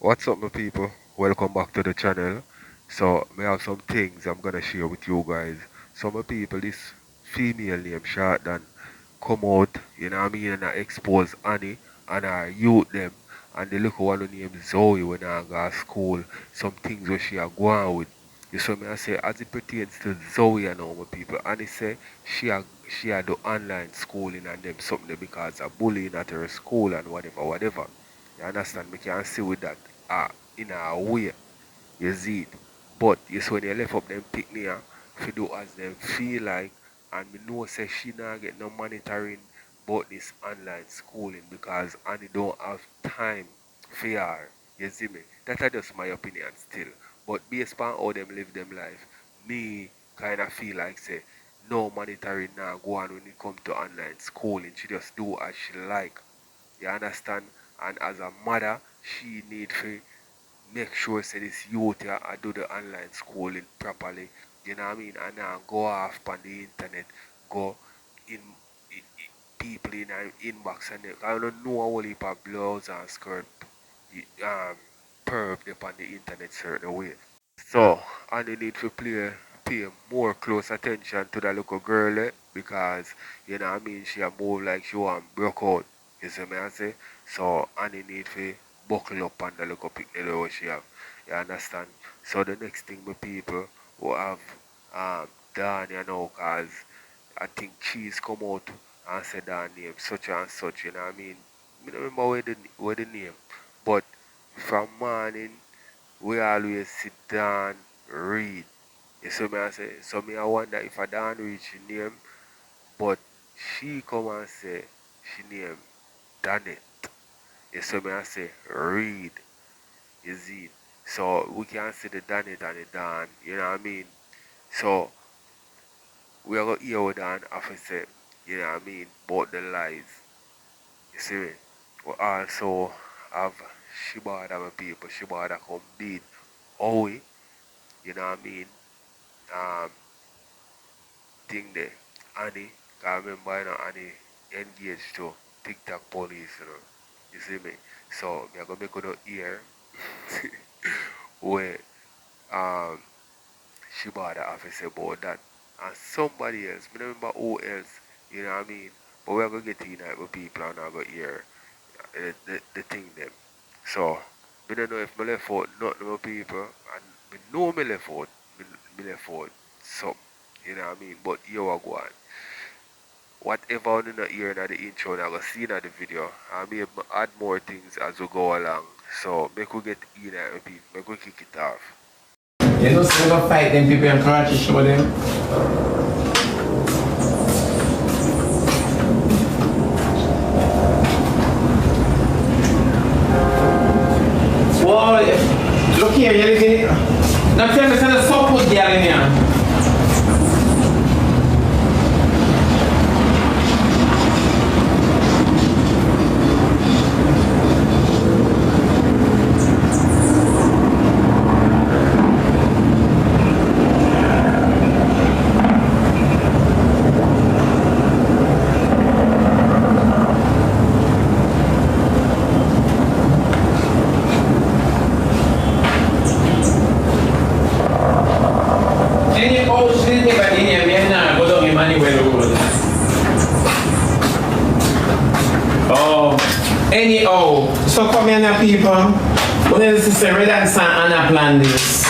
What's up, my people? Welcome back to the channel. So, we have some things I'm gonna share with you guys. So, my people, this female named Shotdan come out, you know what I mean, and I expose Annie and I youth them. And the little one named Zoey when I go to school, some things where she are going with. You saw me, I say, as it pertains to Zoey and all my people, Annie say she had the online schooling and them something because of bullying at her school and whatever. You understand? Me can see with that in a way. You see it. But you see when you left up them pick me to do as them feel like and me know say she not get no monitoring about this online schooling because Annie don't have time for her. You see me? That's just my opinion still. But based on how them live them life, me kinda feel like say no monitoring now go on when it come to online schooling. She just do as she like. You understand? And as a mother, she need to make sure say this youth here I do the online schooling properly. You know what I mean? And now go off on the internet, go in people in our inbox and I don't know a whole heap of blouse and skirt perv up on the internet certain way. So, and they need to pay more close attention to that little girl because, you know what I mean, she a move like she want broke out. You see me I say? So, and they need to buckle up on the little picnic what she have. You understand? So the next thing the people who have done, you know, cause I think Cheese come out and said that name, such and such, you know what I mean? I don't remember where the name. But from morning we always sit down, read. You see me I say? So me I wonder if I don't read she name, but she come and say she name Danet. You see me I say read. You see? So we can see the Danet and the Dan, you know what I mean? So we are gonna hear what Dan have to say, you know what I mean, about the lies. You see me? We also have Shibada my people, Shibada come beat Owie, you know what I mean? Um thing there. Annie, I remember you know, Annie engaged to TikTok police, you know. You see me? So me I gonna make you hear where um Shibada have to say about that. And somebody else, I don't remember who else, you know what I mean? But we're gonna get in with people and I'm gonna hear the thing them. So I don't know if I left out nothing with people and I know me left out, me left out some, you know what I mean? But you are going. Whatever you not hear in the intro and I go see in the video, I may add more things as we go along. So make we get in with people, make we kick it off. You know, so we gonna fight them people and karate show them. Boy, look here, you listen. Now tell me, send a support girl in here. Any old shit never in here, man, now go down in Manuel Road. Oh, anyhow, so come here now, people. When this is a red and sand and I plan this.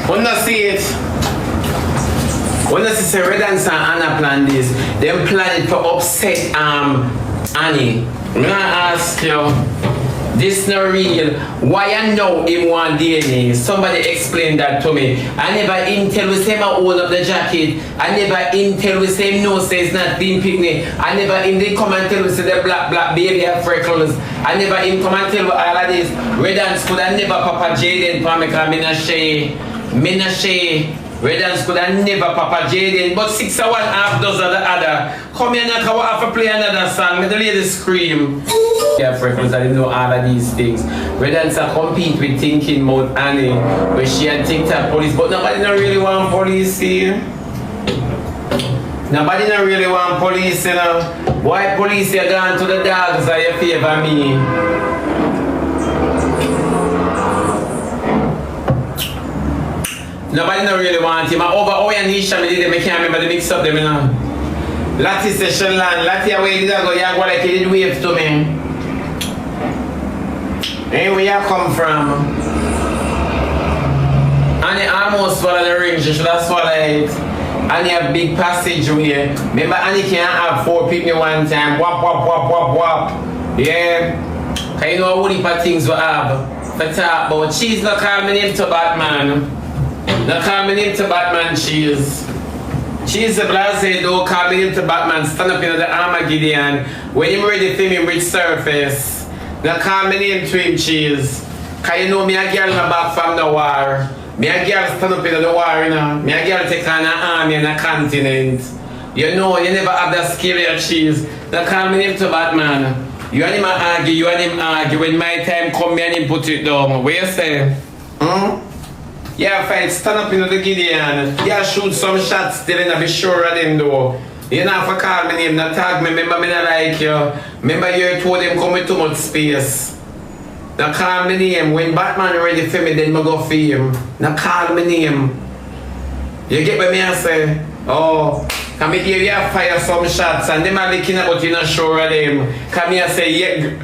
When I see it, when this is a red and sand and I plan this, them plan it to upset Annie. I'm gonna ask you. This not real. Why I know him want DNA? Somebody explain that to me. I never intel with him I hold up the jacket. I never intel with him no say it's not being picnic. I never in the come and tell with the black baby have freckles. I never in come and tell with all of this. Red and school I never Papa Jayden for me because me not share. Red and school I never Papa Jayden. But 6 or 1 half dozen the other. Come here now, I have to play another song. May the lady scream. Yeah, freckles, I didn't know all of these things. Red Dancer compete with Thinking Mount Annie, where she had TikTok police, but nobody not really want police here. Nobody not really want police, you know. Why police you gone to the dogs are you favor me? Nobody don't really want him. Over Oyanisha, me did them, I can't remember the mix up them, you know. Lati session land, Lati away did I go, yeah, go like he did wave to me. Hey, where you come from? And you almost swallow the ring, you should have swallowed it. And you have big passageway. Remember, Annie can't have 4 people one time. Wap, wap, wap, wap, wap. Yeah. Cause you know what heap of things we have. For talk about cheese, not call me name to Batman. Not call me name to Batman, cheese. Cheese the blase, don't call me name to Batman. Stand up in the Armageddon. When you're ready for me, rich surface. Not call me name to him, cheese. Cause you know me a girl in the back from the war. Me a girl stand up in the war, you know. Me a girl take on an army and a continent. You know, you never have that skill, your cheese. Not call me name to Batman. You and him argue, you and him argue. When my time come, me and him put it down. What you say? Yeah, fight, stand up in the Gideon. Yeah, shoot some shots, still in a be sure of them though. You know, if I call me name, not tag me, remember me not like you. Remember you told them come with too much space. Now call me name. When Batman ready for me, then I go for him. Now call me name. You get what me I say? Oh, come here, you fire some shots and them are looking about you not sure of them. Come here say, yeah,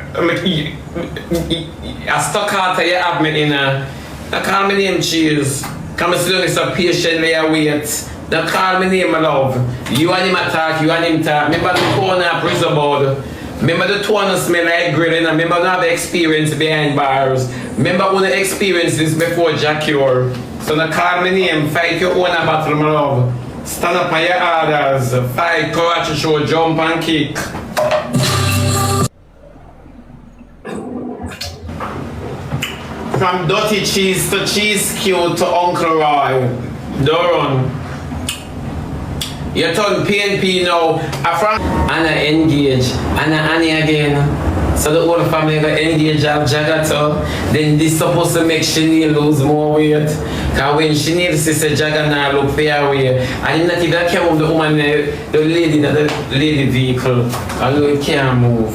I stuck out you have me in a. Now call me name, cheese. Come sit down so patiently and wait. Now call me name, my love. You and him attack, you and him talk. Remember the corner of prison board. Remember the tone smell like grilling, and remember not the experience behind bars. Remember when the experience this before Jack Cure. So now call me name, fight your own battle, my love. Stand up on your orders, fight, karate show, jump and kick. From dirty cheese to cheese cute to Uncle Roy. Don't run. You turn PNP now. Anna engage. Anna Annie again. So the whole family got engage of Jagger too. Then this supposed to make Chanel lose more weight. Cause when Chanel sister Jagger now look fair way. And not even care of the woman, the lady vehicle. Although it can't move.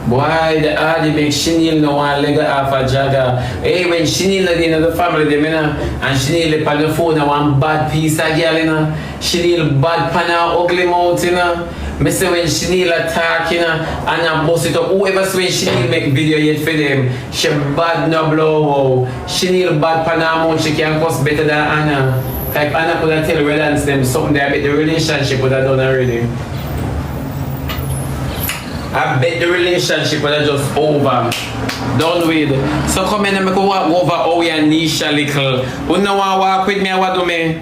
Boy, the hardy make Chanel no one leg off a Jagger. Hey, when Chanel in the family, them, and Chanel on the phone, one bad piece of girl, Chanel bad pan ugly mouth, Me say when Chanel attack, and I bust it up. Whoever say when Chanel make video yet for them, she bad no blow. Chanel bad pan mouth, she can cost better than Anna. Like Anna could have tell Redance them something that the relationship would have done already. I bet the relationship was just over. Done with. So come in and make walk over Oyanisha Likkle. Who no want walk with me and what do me?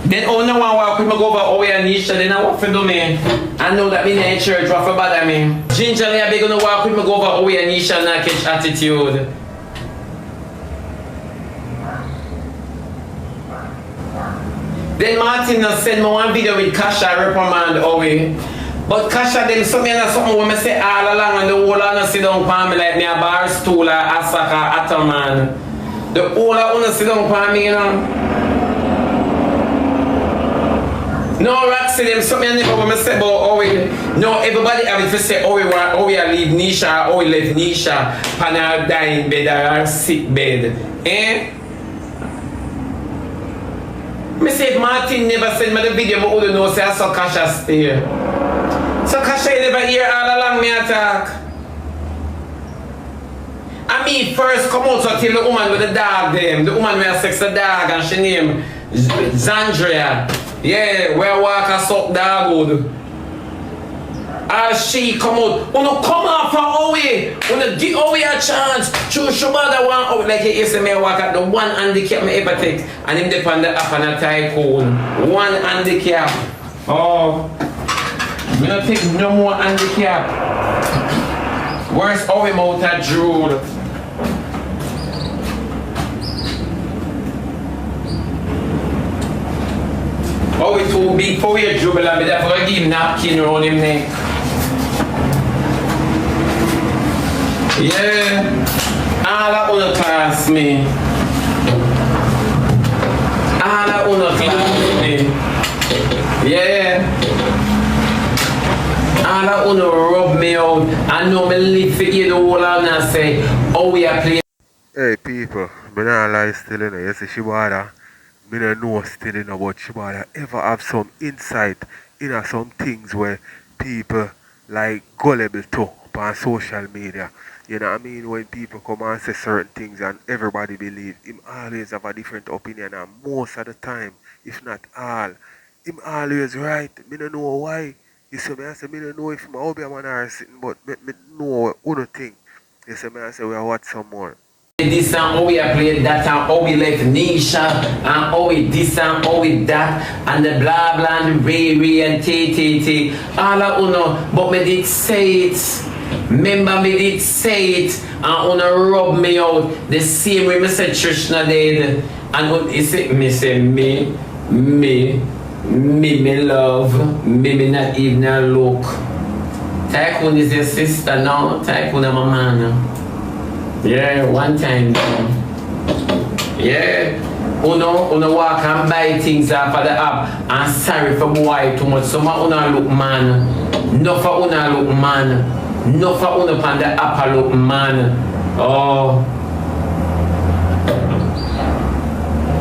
Then who no want walk with me go over Oyanisha, then I what for do me? I know that me in church, what for bother me? Gingerly I be gonna walk with me go over Oyanisha and I catch attitude. Then Martin send me one video with Kasha reprimand Owe. But Kasha them something when I say all along and the whole wanna sit down for me like me a bar stool or Asaka Ataman. The whole wanna sit down for me, No Roxy them something when I say about Owe. No, everybody have it to say Owe I leave Nisha, Owe left Nisha pan her dying bed or her sick bed. Me say if Martin never send me the video, I wouldn't know say I saw Kasha stay. So Kasha you never hear all along me attack. I mean first come out so tell the woman with the dog them. The woman with sex the dog and she name Zandria. Yeah, where walk a suck dog would. As she come out, wanna come out for Owe, wanna give Owe a chance. Choose your mother one out like he used to me walk at the one handicap me ever take. And him depend up on a tycoon. One handicap. Oh. We don't take no more handicap. Where's Owe mouth at drool? Owe too big for your dribble and be there for a give napkin around him neck. Yeah. All that other class me. All that other class me. Yeah. All that wanna rub me out. I know me live for you the whole and I say, oh we are playing. Hey people, me not lie still you know. You see Shibada, me don't know still you know, but Shibada ever have some insight in some things where people like gullible to on social media. You know what I mean? When people come and say certain things and everybody believe him always have a different opinion and most of the time, if not all, him always right. Me don't know why. You see me I say me don't know if my hobby man or sitting but me know other thing. You see me I say we are watch some more. This and how we are played that and how we left Nisha and how we this and how we that and the blah blah and the Ray and T. All of uno, but me did say it. Remember me did say it and uno rub me out the same way me said Trishna did. And you say me love, me not even a look. Tycoon is your sister now, Tycoon is my man. Yeah, one time. Yeah. Uno walk and buy things off of the app and sorry for boy too much. Some of uno look man. No for uno look man. No for uno on the app look man. Oh.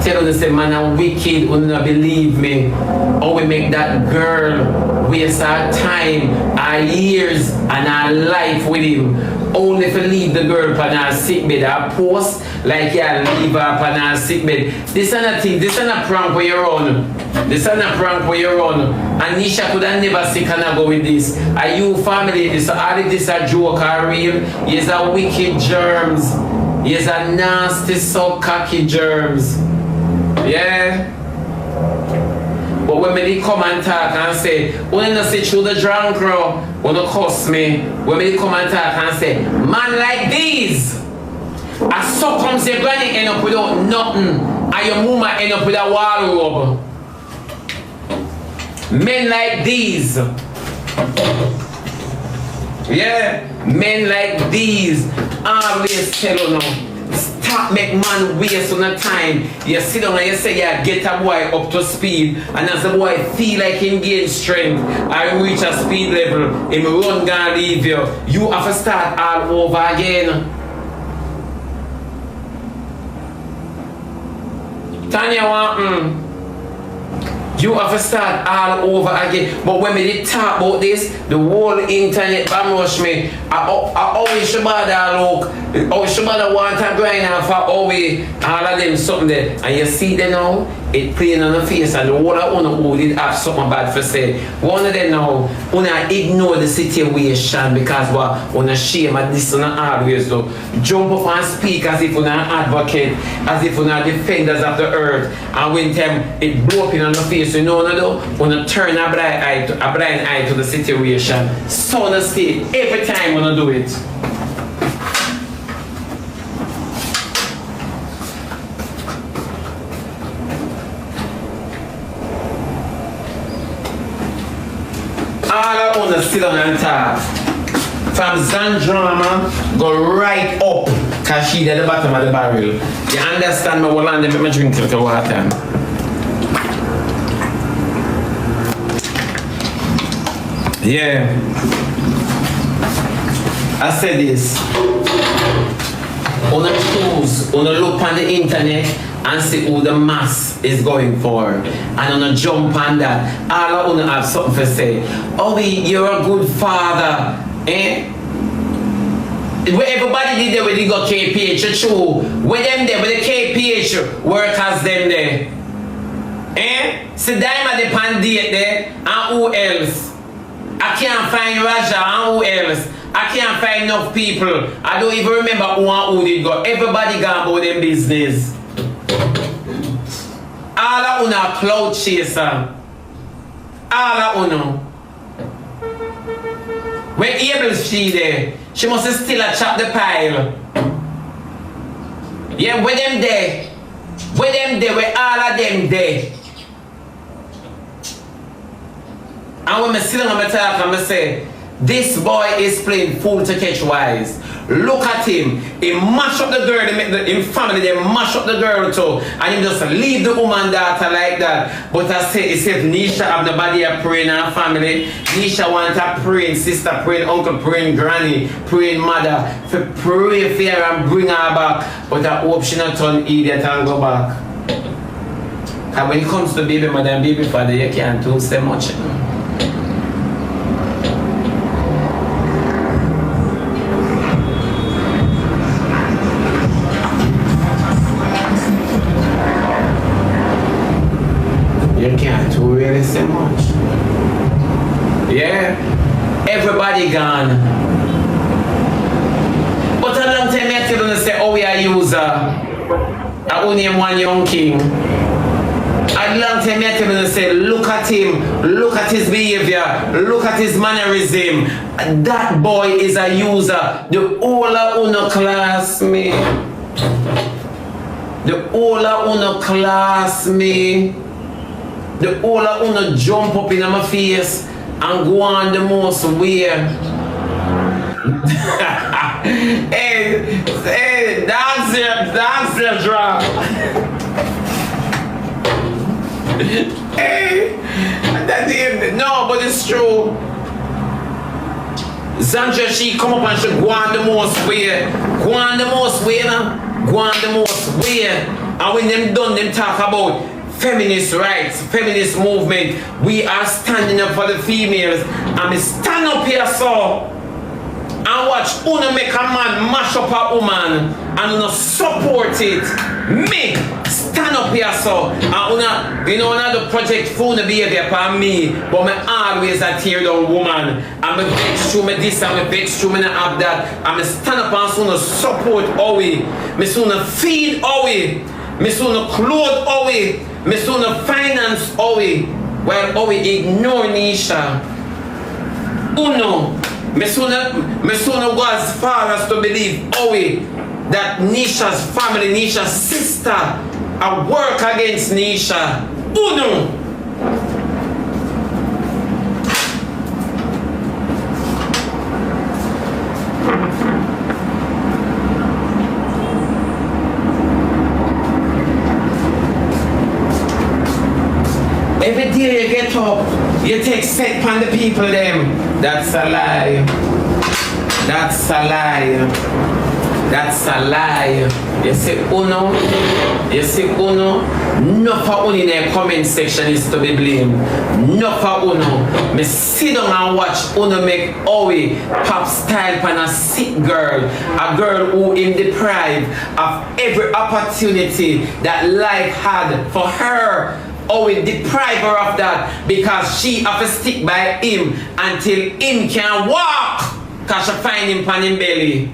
Tell uno say man I'm wicked, uno believe me. How we make that girl waste our time, our years and our life with him. Only to leave the girl upon her sickbed or post like you leave her upon her sickbed. This is a thing, this is a prank where you run. This is a prank where you run. And Nisha could have never sick and go with this. Are you family? This all of this a joke or real? He's a wicked germs. He's a nasty so cocky germs. Yeah. But when they come and talk and say, when you see through the drunk row, when you cuss me, when they come and talk and say, man like these, I so comes your granny end up without nothing, and your mama end up with a wardrobe. Men like these. Yeah, men like these always tell you now. Stop make man waste on the time. You sit down and you say, yeah, get a boy up to speed. And as the boy feel like him gain strength, I reach a speed level, him run gonna leave you. You have to start all over again. Tanya want you have to start all over again. But when we did talk about this, the whole internet rush me. I always Shabada look. Always Shabada want to grind off for always all of them something there. And you see them now, it playing on the face and the whole of one who did have something bad for say. One of them now, wanna ignore the situation because wanna shame at this and always though. Jump up and speak as if wanna advocate, as if wanna defenders of the earth. And when time it blow up in on the face, you know wanna turn a blind eye to the situation. So to stay every time wanna do it. All I want to sit down and talk. From Zandrama, go right up, because she's at the bottom of the barrel. You understand me? Well, let me drink a little water. Yeah. I said this. Wanna choose, wanna look on the internet and see who the mass is going for. And wanna jump on that. All I wanna have something to say. Oh, you're a good father. Eh? Where everybody did there when they got KPH, true. Where them there, with the KPH workers them there. Eh? See Diamond the pandate there, and who else? I can't find Raja, and who else? I can't find enough people. I don't even remember who did go. Everybody gone about them business. All of una cloud chaser. All of una. When Abel's she there, she must still a chop the pile. Yeah, where them there? Where them there? Where all of them there? And when I sit down and I talk and I say, This boy is playing fool to catch wise. Look at him. He mash up the girl. Him family, they mash up the girl too. And he just leave the woman daughter like that. But I say, if Nisha have the body of praying her family, Nisha want her praying sister, praying uncle, praying granny, praying mother, for pray for her and bring her back. But I hope she not turn idiot and go back. And when it comes to baby mother and baby father, you can't do so much. You can't do really so much. Yeah? Everybody gone. But a long time I tell them say, oh, we are user. I only am one young king. A long time I tell them say, look at him, look at his behavior, look at his mannerism. That boy is a user. The Ola Uno class me. The Ola Uno class me. The Ola Uno jump up in my face and go on the most weird. hey, that's your drop. Hey, no, but it's true. Zandra, she come up and she go on the most weird. Go on the most weird, go on the most weird. And when them done, them talk about feminist rights, feminist movement. We are standing up for the females. And we stand up here so and watch Una make a man mash up a woman and Una support it. Me stand up here so and Una, you know, another project phone behavior for me, but me always a tear down woman. And me vex through me this and me vex through me not have that. And me stand up and Una support Owie. Me Una feed Owie. Me Una clothe Owie. Me Una finance Owie. While Owie ignore Nisha. Uno. Me Una go as far as to believe Owie that Nisha's family, Nisha's sister, are work against Nisha. Uno. Every day you get up, you take set on the people them. That's a lie. That's a lie. That's a lie. You see Uno? You see Uno? No for Uno in the comment section is to be blamed. No for Uno. Me sit down and watch Uno make Owie pop style pan a sick girl. A girl who is deprived of every opportunity that life had for her. Owie deprive her of that because she have to stick by him until him can walk. Cause she find him pan him belly.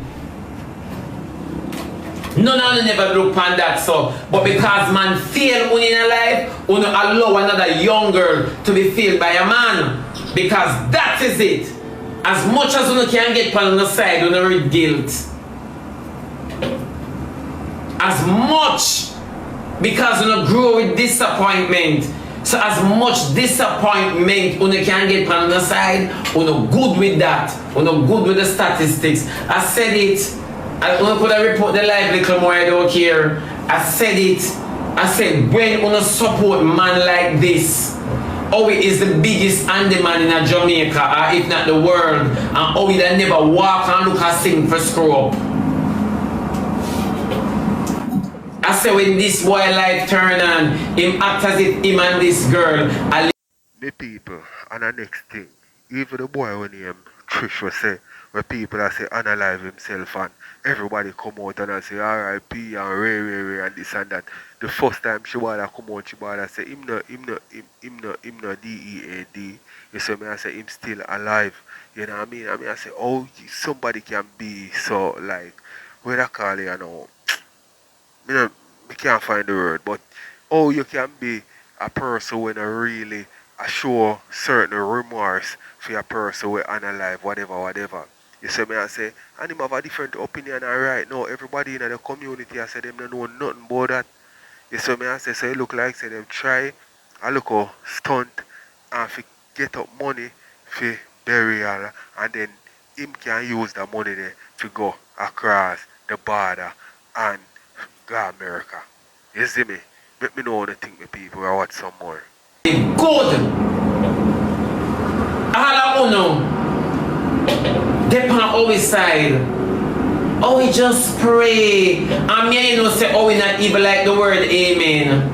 None of them never look on that so. But because man fail in a life, you allow another young girl to be failed by a man. Because that is it. As much as you can get on the side, you read guilt. As much. Because you grow with disappointment. So as much disappointment you can get on the side, you good with that. You good with the statistics. I said it. I could report the live Likkle more, I don't care. I said it. I said when you support man like this, Owie is the biggest handyman in Jamaica, or if not the world, and Owie that never walk and look and sing for screw up. I said when this boy life turn on, him act as if him and this girl are the people, and the next thing, even the boy when him Trish was say, where people are say analyze himself and everybody come out and I say R.I.P. and Ray and this and that. The first time she wanna come out, she wanna say him no DEAD. You see me I say him still alive. You know what I mean? I say oh somebody can be so like what I call it you know. I can't find the word, but oh you can be a person when I really show certain remorse for a person with unalive, whatever. You see me I say, and him have a different opinion and right now everybody in the community I say them don't know nothing about that. You see me I say so it look like say them try a look stunt and fi get up money for burial, and then him can use the money there to go across the border and go America. You see me? Let me know what you think the people or what some more. Good. All uno. Depend on our side. Oh, we just pray. And me, you know, say, oh, we not even like the word amen.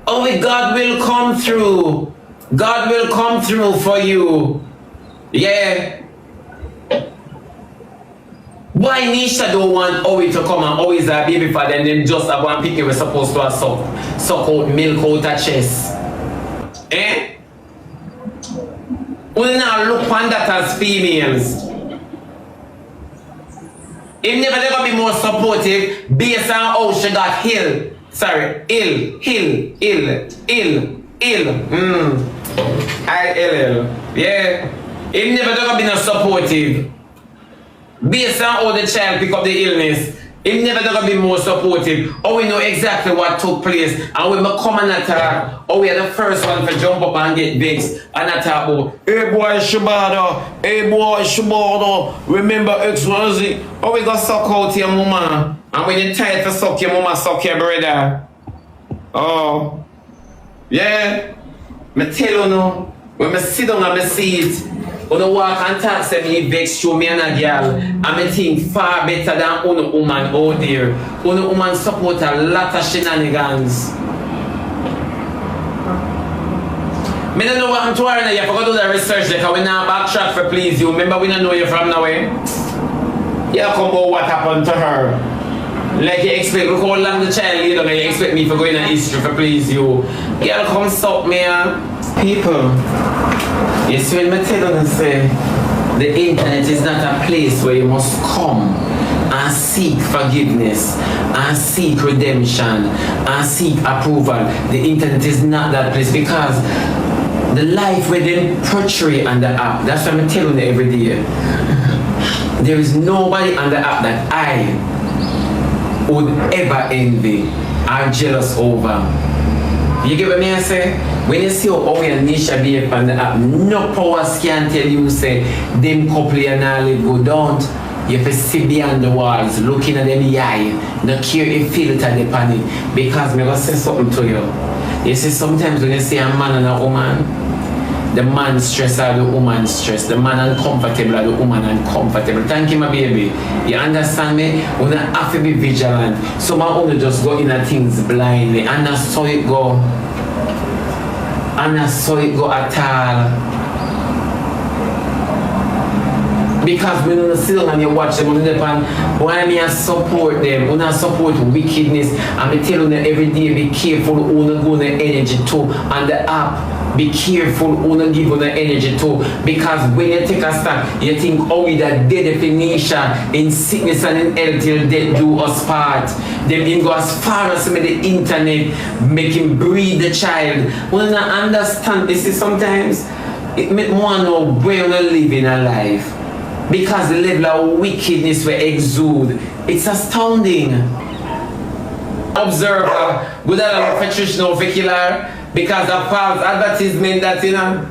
Oh, God will come through. God will come through for you. Yeah. Why Nisha don't want Owie to come and always a baby father and then just have one picky we're supposed to have suck out milk out her chest? Eh? We now look on that as females. If never ever be more supportive based on how she got ill. I-L-L. Yeah. If never ever been a supportive. Based on how the child pick up the illness, it never gonna be more supportive. Or we know exactly what took place. And when we come and attack, or we are the first one to jump up and get vexed and attack about, hey boy Shabada, hey boy Shabada, remember Xpose, or we gonna suck out your mama. And when you're tired to suck your mama, suck your brother. Oh, yeah. Me tell you now, when I sit down and I see it, when I walk and talk, say me vex you, me and a girl, and I think far better than one woman out there. One woman support a lot of shenanigans. Me don't know what I'm doing. You forgot to do the research because we now backtrack for please you. Remember we don't know you from nowhere. You come about what happened to her. Like you expect, look how long the child later, like you expect me for going in history for please you. Girl come stop me. People, you see when I tell them say, the internet is not a place where you must come and seek forgiveness, and seek redemption, and seek approval. The internet is not that place because the life where they portray on the app, that's what I'm telling you every day. There is nobody on the app that I would ever envy or jealous over. You get what I say? When you see how Owie and Nisha behave on the app, no powers can tell you say them couple and all live good. Don't. You have to sit behind the walls, looking at them eye, not care if filter the panic. Because I'm gonna say something to you. You see, sometimes when you see a man and a woman, the man stress or the woman stress, the man uncomfortable or the woman uncomfortable. Thank you, my baby. You understand me? We have to be vigilant. Some of only just go in at things blindly, and that's how it go. And that's how it go at all. Because when you sit down and you watch them on the pan, why me I support them? When I support wickedness, and I tell you every day be careful who you go the energy to on the app. Be careful who you give the energy to, because when you take a stand, you think, oh, with that dead definition in sickness and in health till death do us part. Them can go as far as the internet, make him breed the child. When I understand this is sometimes it make one know where you live in a life. Because the level of wickedness we exude, it's astounding. Observe good at nutritional vehicular. Because a false advertisement that, you know,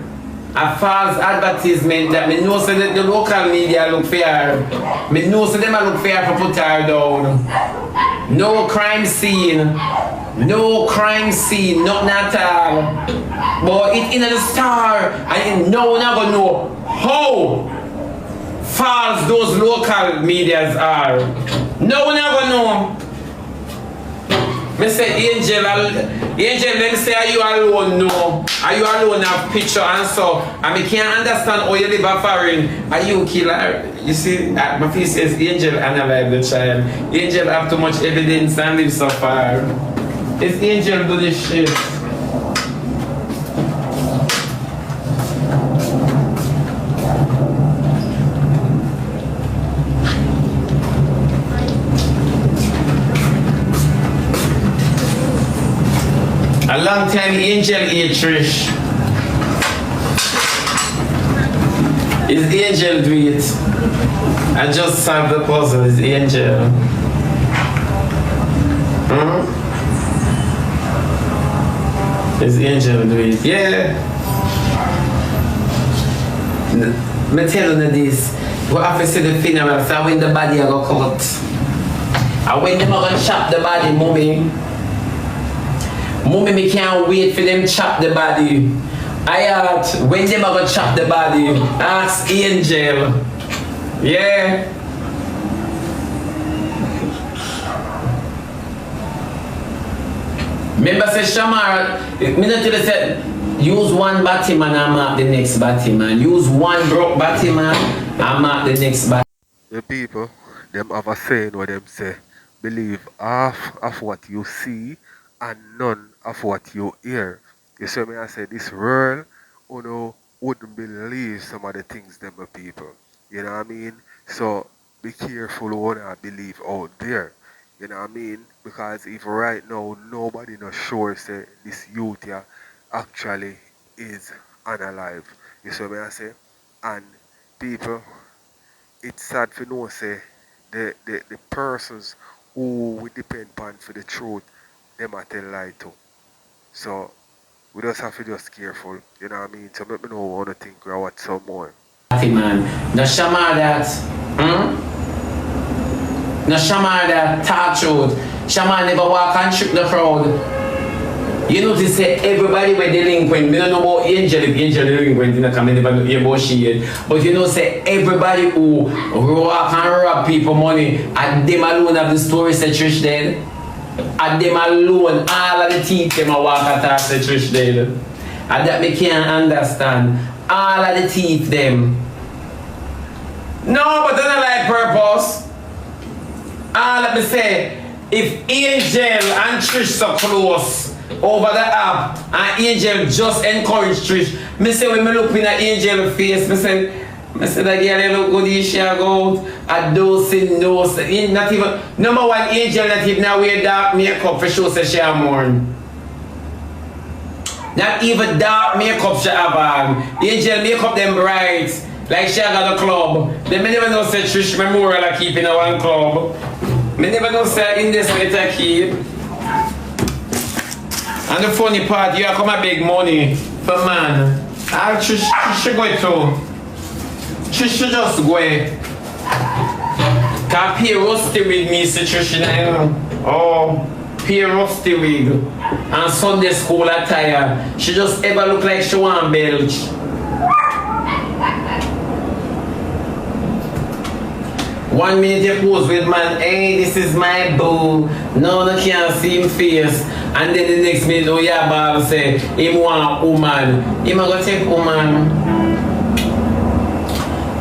a false advertisement that me know say that the local media look fair. Me know say them a look fair for put her down. No crime scene. No crime scene, nothing at all. But it in the star and you know never know how false those local medias are. No one ever know. Me say Angel, them say are you alone? No. Are you alone have picture and so? And me can't understand how you live a foreign. Are you killer? You see, my face says Angel analyze the child. Angel have too much evidence and live so far. It's Angel do this shit. A long time Angel here, Trish. Is Angel do it? I just solved the puzzle, is Angel. It's Angel do it. Yeah. Me telling you this. We have to see the funeral, so when the body I go cut. And when them are gonna chop the body, mommy. Mommy, me can't wait for them chop the body. I asked, when them are gonna chop the body, ask Angel. Yeah. Remember say Shamar, me not tell you said, use one Batman and mark the next Batman. Use one broke Batman and mark the next Batman. The people, them have a saying where them say, believe half of what you see and none of what you hear. You see me, I say this world, you know, wouldn't believe some of the things them the people. You know what I mean? So be careful what I believe out there. You know what I mean? Because if right now nobody not sure say this youth here actually is unalive. You see me I say? And people, it's sad for no say the persons who we depend upon for the truth, them I tell lie to. So we just have to just careful, you know what I mean? So let me know what I think or what some more. Man, no Shamar that, no Shamar that talk truth. Shamar never walk and shoot the crowd. You notice say everybody were delinquent. We don't know about Angel, if Angel delinquent, you know, come never know about she yet. But you know, say everybody who walk and rob people money, and them alone have the story say Trish dead. And them alone, all of the teeth them a walk and talk say Trish dead. And that me can't understand. All of the teeth them. No, but don't like purpose. All let me say, if Angel and Trish so close over the app and Angel just encourage Trish, me say when me look in at Angel face, me say that girl look good, she go out, a dosing nose, not even, number one Angel not even now wear dark makeup for sure say she a mourn. Not even dark makeup she have on. Angel makeup them bright, like she got a club. They me never know say Trish Memorial I keep in a one club. Me never know say in this way I keep. And the funny part, you have come a big money for man. I'll Trish go to. Trish just go. Can pay rusty with me, say Trish, you know. Oh. Pure rusty wig and Sunday school attire. She just ever look like she want belch. One minute you pose with man, hey, this is my boo. No, no can't see him face. And then the next minute, oh yeah, Bob say, him want woman. Him a go take woman.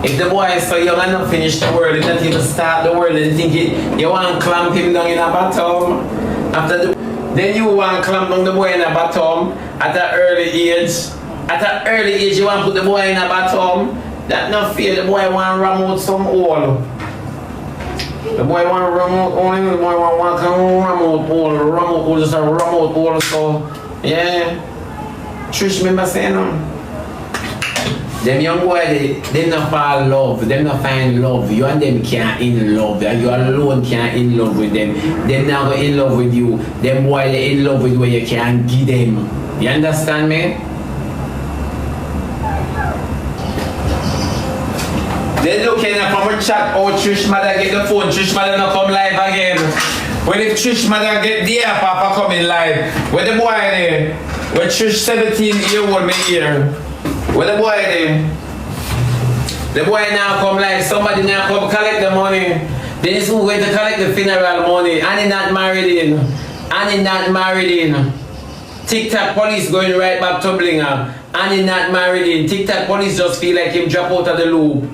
If the boy is so young and not finish the world, he not even start the world, and think you want to clamp him down in a bottom. Then you want to clamp down the boy in a bottom at an early age. At an early age, you want to put the boy in a bottom. That's not fair. The boy want to ram out some hole. The boy want to ram out hole. The boy want to ram out hole. Ram out hole. Just a ram out hole. So, yeah. Trish, remember saying them? Them young boy, they not fall in love, them not find love. You and them can't in love. You alone can't in love with them. Them not go in love with you. Them boy they in love with what you can't give them. You understand me? They looking at from a chat, oh Trish Mada get the phone, Trish Mada not come live again. When if Trish Mada get there, Papa coming live. Where the boy there? Where Trish 17-year-old me here? Where the boy there? The boy now come like somebody now come collect the money. Then he's going to collect the funeral money and he not married in. And he not married in. TikTok police going right back to Blinga. And he not married in. TikTok police just feel like him drop out of the loop.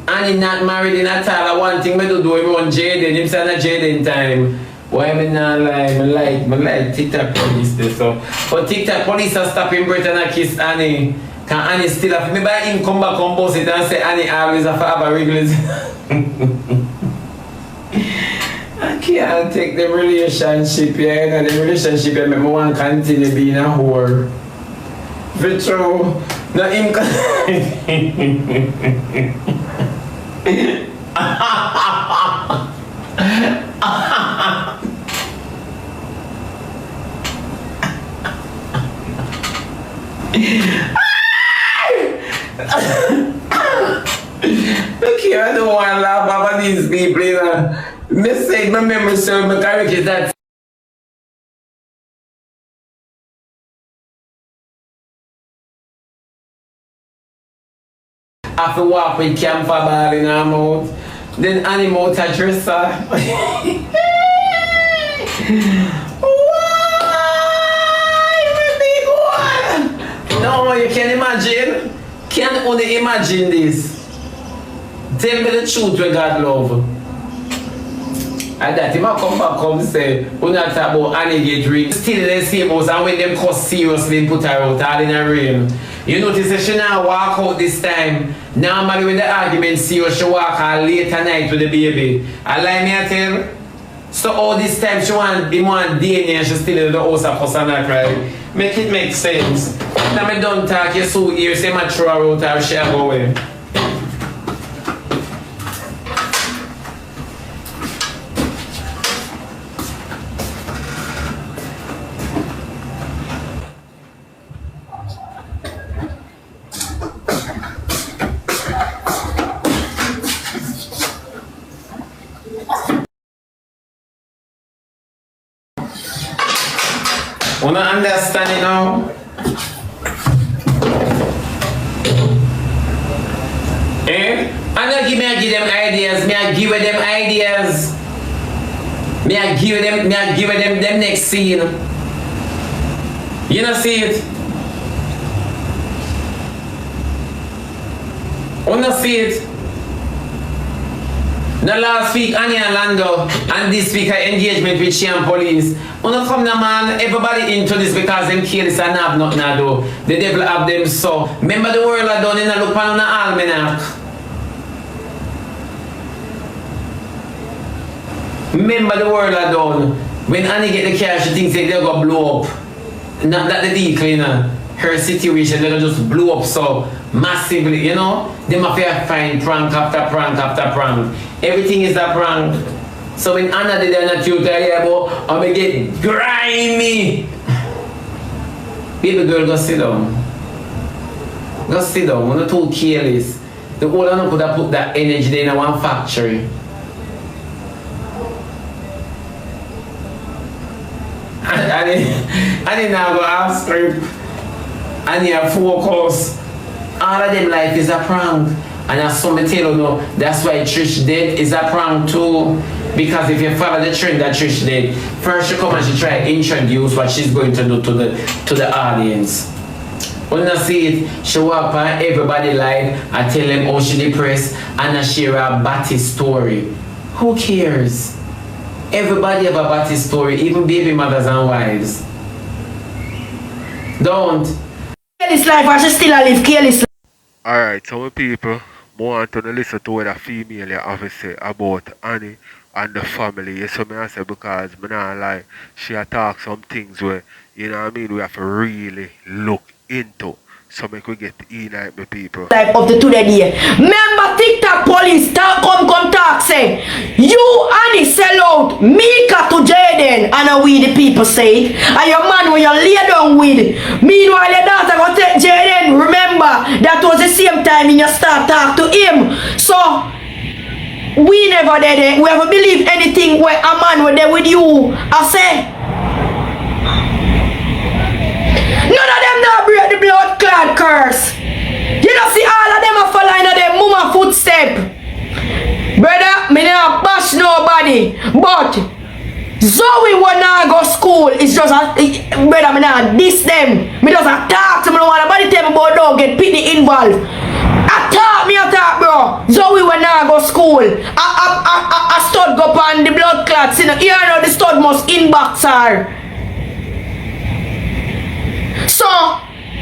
And he not married in at all. One thing I do him on Jayden. Him say na Jayden time. Why am I not like, I like TikTok police there, so. But TikTok police are stopping Britain and kiss Annie. Can Annie still have, maybe him come back on boss it and say Annie always have a regulars. I can't take the relationship, yeah, and the relationship and make me want to continue being a whore. But true, not him Look here, I don't want to laugh about these people, you know. Me say my memory serve me correctly that I have to walk with camphor ball in her mouth. Then animal to dress her. No, you can imagine. Can only imagine this. Tell me the truth when God love. And that if I come back come say, we not talk about Annie get rich. Still the same house and when them cuss seriously put her out all in the rain. You notice that she now walk out this time. Normally when the argument serious, she walk out late at night with the baby. I lie me I tell. So all this time she want be more DNA and she still in the house of cuss and not cry. Make it make sense. Now me don't talk, you so here, say my throw her out or she go away. Wanna understand it now? Eh? I'm not give them ideas, me I give them ideas. Me I give them next scene. You know see it? Wanna see it? The last week, Annie and Lando, and this week, engagement with Chian police. Wanna come now, man, everybody into this because them careless and have nothing to do. The devil have them so. Remember the world I done in a look on the almanac. Remember the world I done. When Annie get the car, she thinks they're gonna blow up. Not that the Likkle, you know. Her situation, they're gonna just blow up so massively, you know. They must find prank after prank after prank. Everything is a prank. So when Anna did that, you tell you about, I'm gonna get grimy. Baby girl, go sit down. Go sit down. We're not too careless. The whole of them could have put that energy in one factory. I didn't now go ask her. And you focus. All of them life is a prank. And as some tell you know, that's why Trish dead is a prank too. Because if you follow the trend that Trish did, first she come and she try to introduce what she's going to do to the audience. When I see it, she walk on everybody live and tell them how she depressed and I share a batty story. Who cares? Everybody have a batty story, even baby mothers and wives. Don't. Careless life, I should still live careless life. Alright, some people want to listen to what a female you have to say about Annie and the family. Yes, so I say because I not lie, she talk some things where, you know what I mean, we have to really look into. So make we get in like the people. Life of the today day. Remember TikTok police come talk say, you Annie sell out Mika to Jayden and we the people say, and your man when you lay down with. Meanwhile your daughter go take Jayden. Remember that was the same time in you start talk to him. So we never did it. We ever believe anything where a man was there with you. I say none of them now break the blood clot curse. You don't see all of them are following their mama footstep. Brother, me not bash nobody. But Zoey when I go school, it's just a brother, me not diss them. Me just a talk to me, no one nobody tell me about dog get pitty involved. I talk, bro. Zoey when I go school. I stud go on the blood clots. You know the stud must inbox her. So,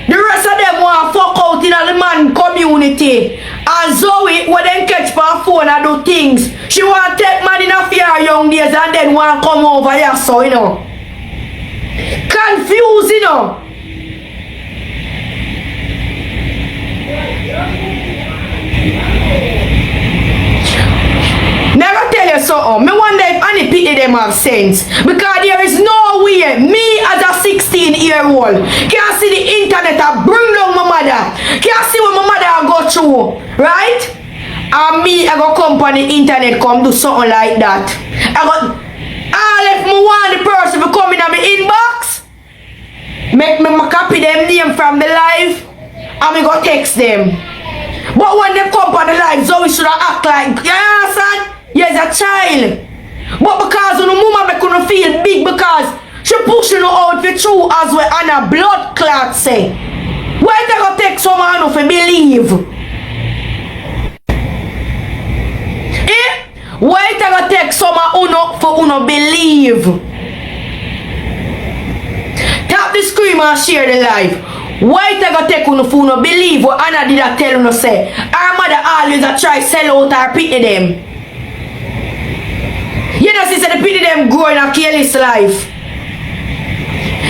the rest of them want to fuck out in the man community. And Zoey, when they catch her phone and do things, she want to take man in a few young days and then want to come over here, so, you know. Confused, you know. Never tell you something. Me wonder if Annie pity them have sense. Because there is no way me as a 16-year-old can see the internet and bring down my mother. Can see what my mother go through. Right? And me, I go come on the internet come do something like that. All if me want the person to come in my inbox, make me copy them name from the live and me go text them. But when they come on the live, Zoey should act like, you understand? Yes, a child. But because the mama make you feel big because she pushing you out for true as well and a blood clot say. Why they go take someone to believe? Why they go take someone for uno believe? Tap the screen and share the live. Why they go take uno for uno believe what Anna did I tell uno say? Our mother always a try sell out or pity them. You know see the pity them growing a careless life.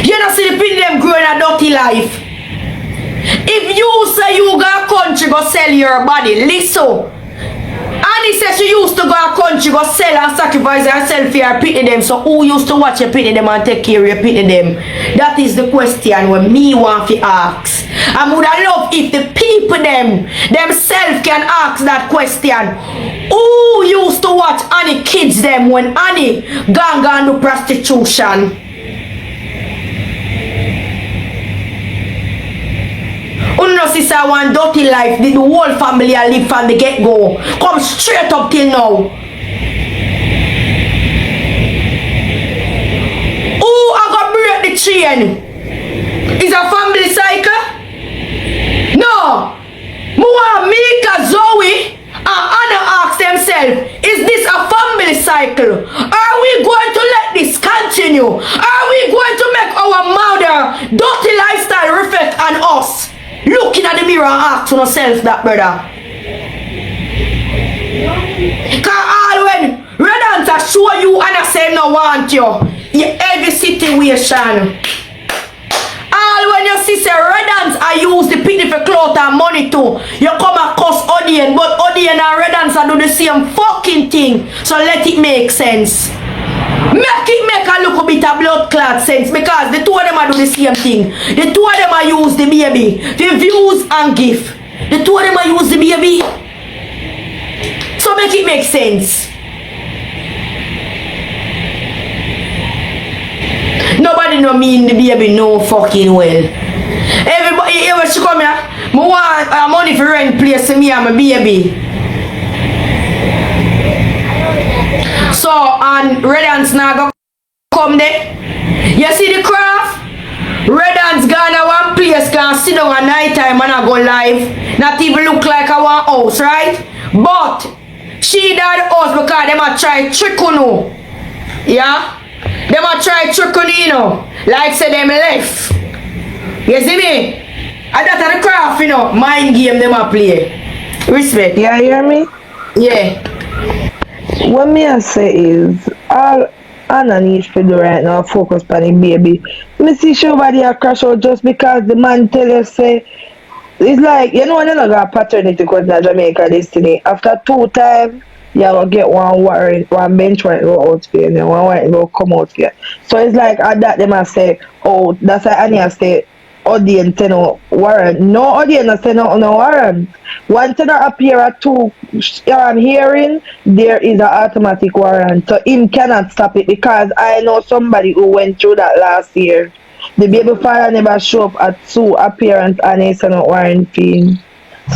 You know see the pity them growing a dirty life. If you say you go a country go sell your body, listen. Annie says she used to go a country go sell and sacrifice herself for your pity them. So who used to watch your pity them and take care of your pity them? That is the question when me want to ask. I would love if the people themselves can ask that question. Who used to watch Annie kids them when Annie gone to prostitution? Uno sister one dirty life, the whole family I live from the get-go. Come straight up till now. Who I gonna break the chain? Is a family cycle? No. More Mika, Zoey, and Anna ask themselves, is this a family cycle? Are we going to let this continue? Are we going to make our mother dirty lifestyle reflect on us? Looking at the mirror and ask yourself that, brother. Because all when red ants show you and I say no want you, every situation. All when you see say red ants I use the pity for cloth and money too, you come across Odane, but Odane and red ants do the same fucking thing. So let it make sense. Make it make a little bit of blood clot sense because the two of them are do the same thing. The two of them are use the baby, the views and gift. The two of them are use the baby. So make it make sense. Nobody no mean the baby no fucking well. Everybody here she come here, I want money for rent place for me and my baby. So, and red ants now go come there. You see the craft? Red ants gone to one place, can sit down at night time and I go live. Not even look like a one house, right? But she died house because them a try trick on you. Yeah? Them a try trick on you know. Like say them left. You see me? And that's the craft, you know. Mind game them a play. Respect. Yeah, you hear me? Yeah. What me I say is all Anna needs to do right now focus on the baby. Me see she over there crash out just because the man tell you say it's like you know when you not got paternity because in Jamaica destiny. After 2 times you will get one warrant, one bench warrant go out for you and then one warrant go come out for you. So it's like at that they must say, oh that's why Annie say Odane say no warrant. No Odane say no warrant. Once you appear at 2 hearing, there is an automatic warrant. So him cannot stop it because I know somebody who went through that last year. The baby father never show up at 2 appearance and he said no warrant fee.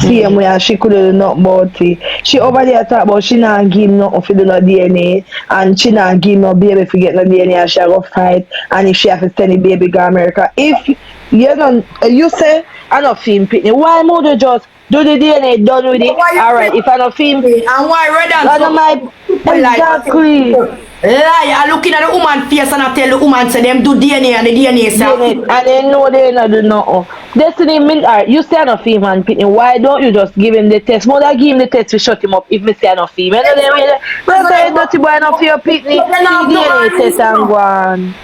Same way she could do nothing about it. She over there talk about she not give nothing for the no DNA and she not give no baby for get no DNA and she go fight and if she have to send the baby to America. If you don't you say I not film pitney, why more just do the DNA done with it? Alright, if I don't film and why red ants exactly. Lie, looking at the woman face and I tell the woman say them do DNA and the DNA say and they know they not do nothing. Destiny alright, you say I not film and pitney, why don't you just give him the test? More than give him the test to shut him up if me say I not film. You know them way but say dirty boy not for your pitney, DNA test and go on.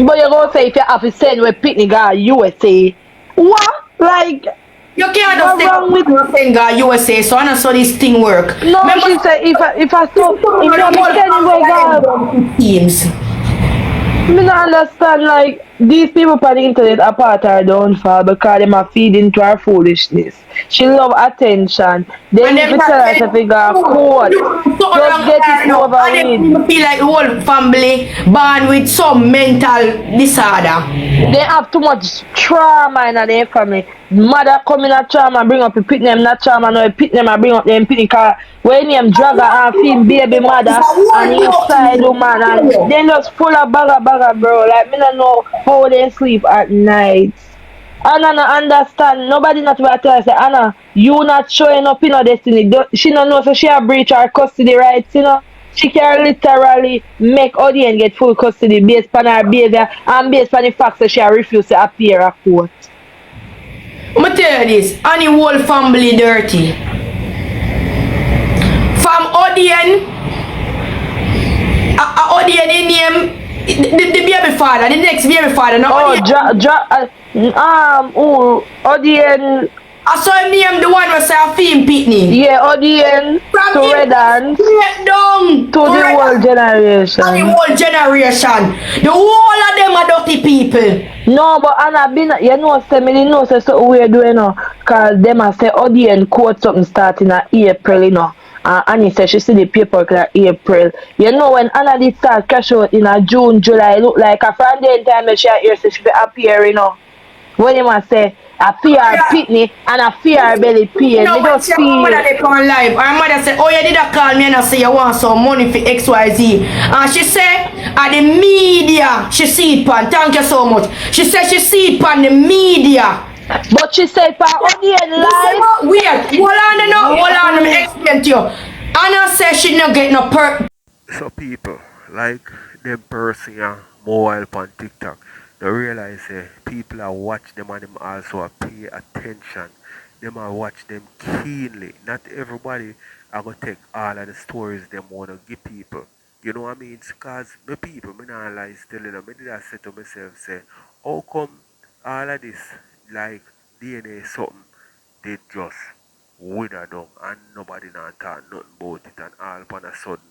But you go say if you have to send with pitney guy USA. What? Like You can't just What take wrong with a finger USA, so I know so this thing work. no? She said if I stop if you be telling go teams. me not understand like these people on the internet apart her downfall because them are feeding into her foolishness. She love attention. They And need them to tell her to figure out court. Just get it over and with. them feel like the whole family born with some mental disorder. They have too much trauma in their family. Mother come in a trauma, bring up a pit name, not trauma, no a pit name, and bring up them pit car. When them drag her and feel baby mother and you side woman and they just full of bagger, bro. Like me don't know how they sleep at night. Anna no understand. Nobody not about to say Anna, you not showing up in her destiny. She don't know so she a breach her custody rights, you know. She can literally make Odane get full custody based on her behavior and based on the fact that she refuse to appear at court. I'ma tell you this, and the whole family dirty. From Odane, Odane in name, the baby father, the next baby father. Now Odane. I saw him name the one was a film pitney. Yeah, Odane to Redance. Straight down to the whole generation. And the whole generation. The whole of them are dirty people. No, but Anna been you know say me know say so we're doing now. Cause them a say Odane court something starting at April, you know. And Annie said she see the paper like April. You know when Anna did start cash out in a June, July, look like a friend the time she here so she be appear, you know. When you must say a fear pitney and a fear belly pain. No, but your mother they come live. Her mother said, oh, you did a call me and I say you want some money for XYZ. And she said, at the media, she see it pan. Thank you so much. She said she see it pan the media. But she said for Odane live. Weird. Hold on, let me explain to you. Anna said she not get no So people, like them person yeah, mobile on TikTok, they realize people are watch them and them also are pay attention. Them are watch them keenly. Not everybody are gonna take all of the stories them wanna give people. You know what I mean? Because my people, me not lies telling them, I did I say to myself, say, how come all of this like DNA something they just wither down and nobody not talk nothing about it and all upon a sudden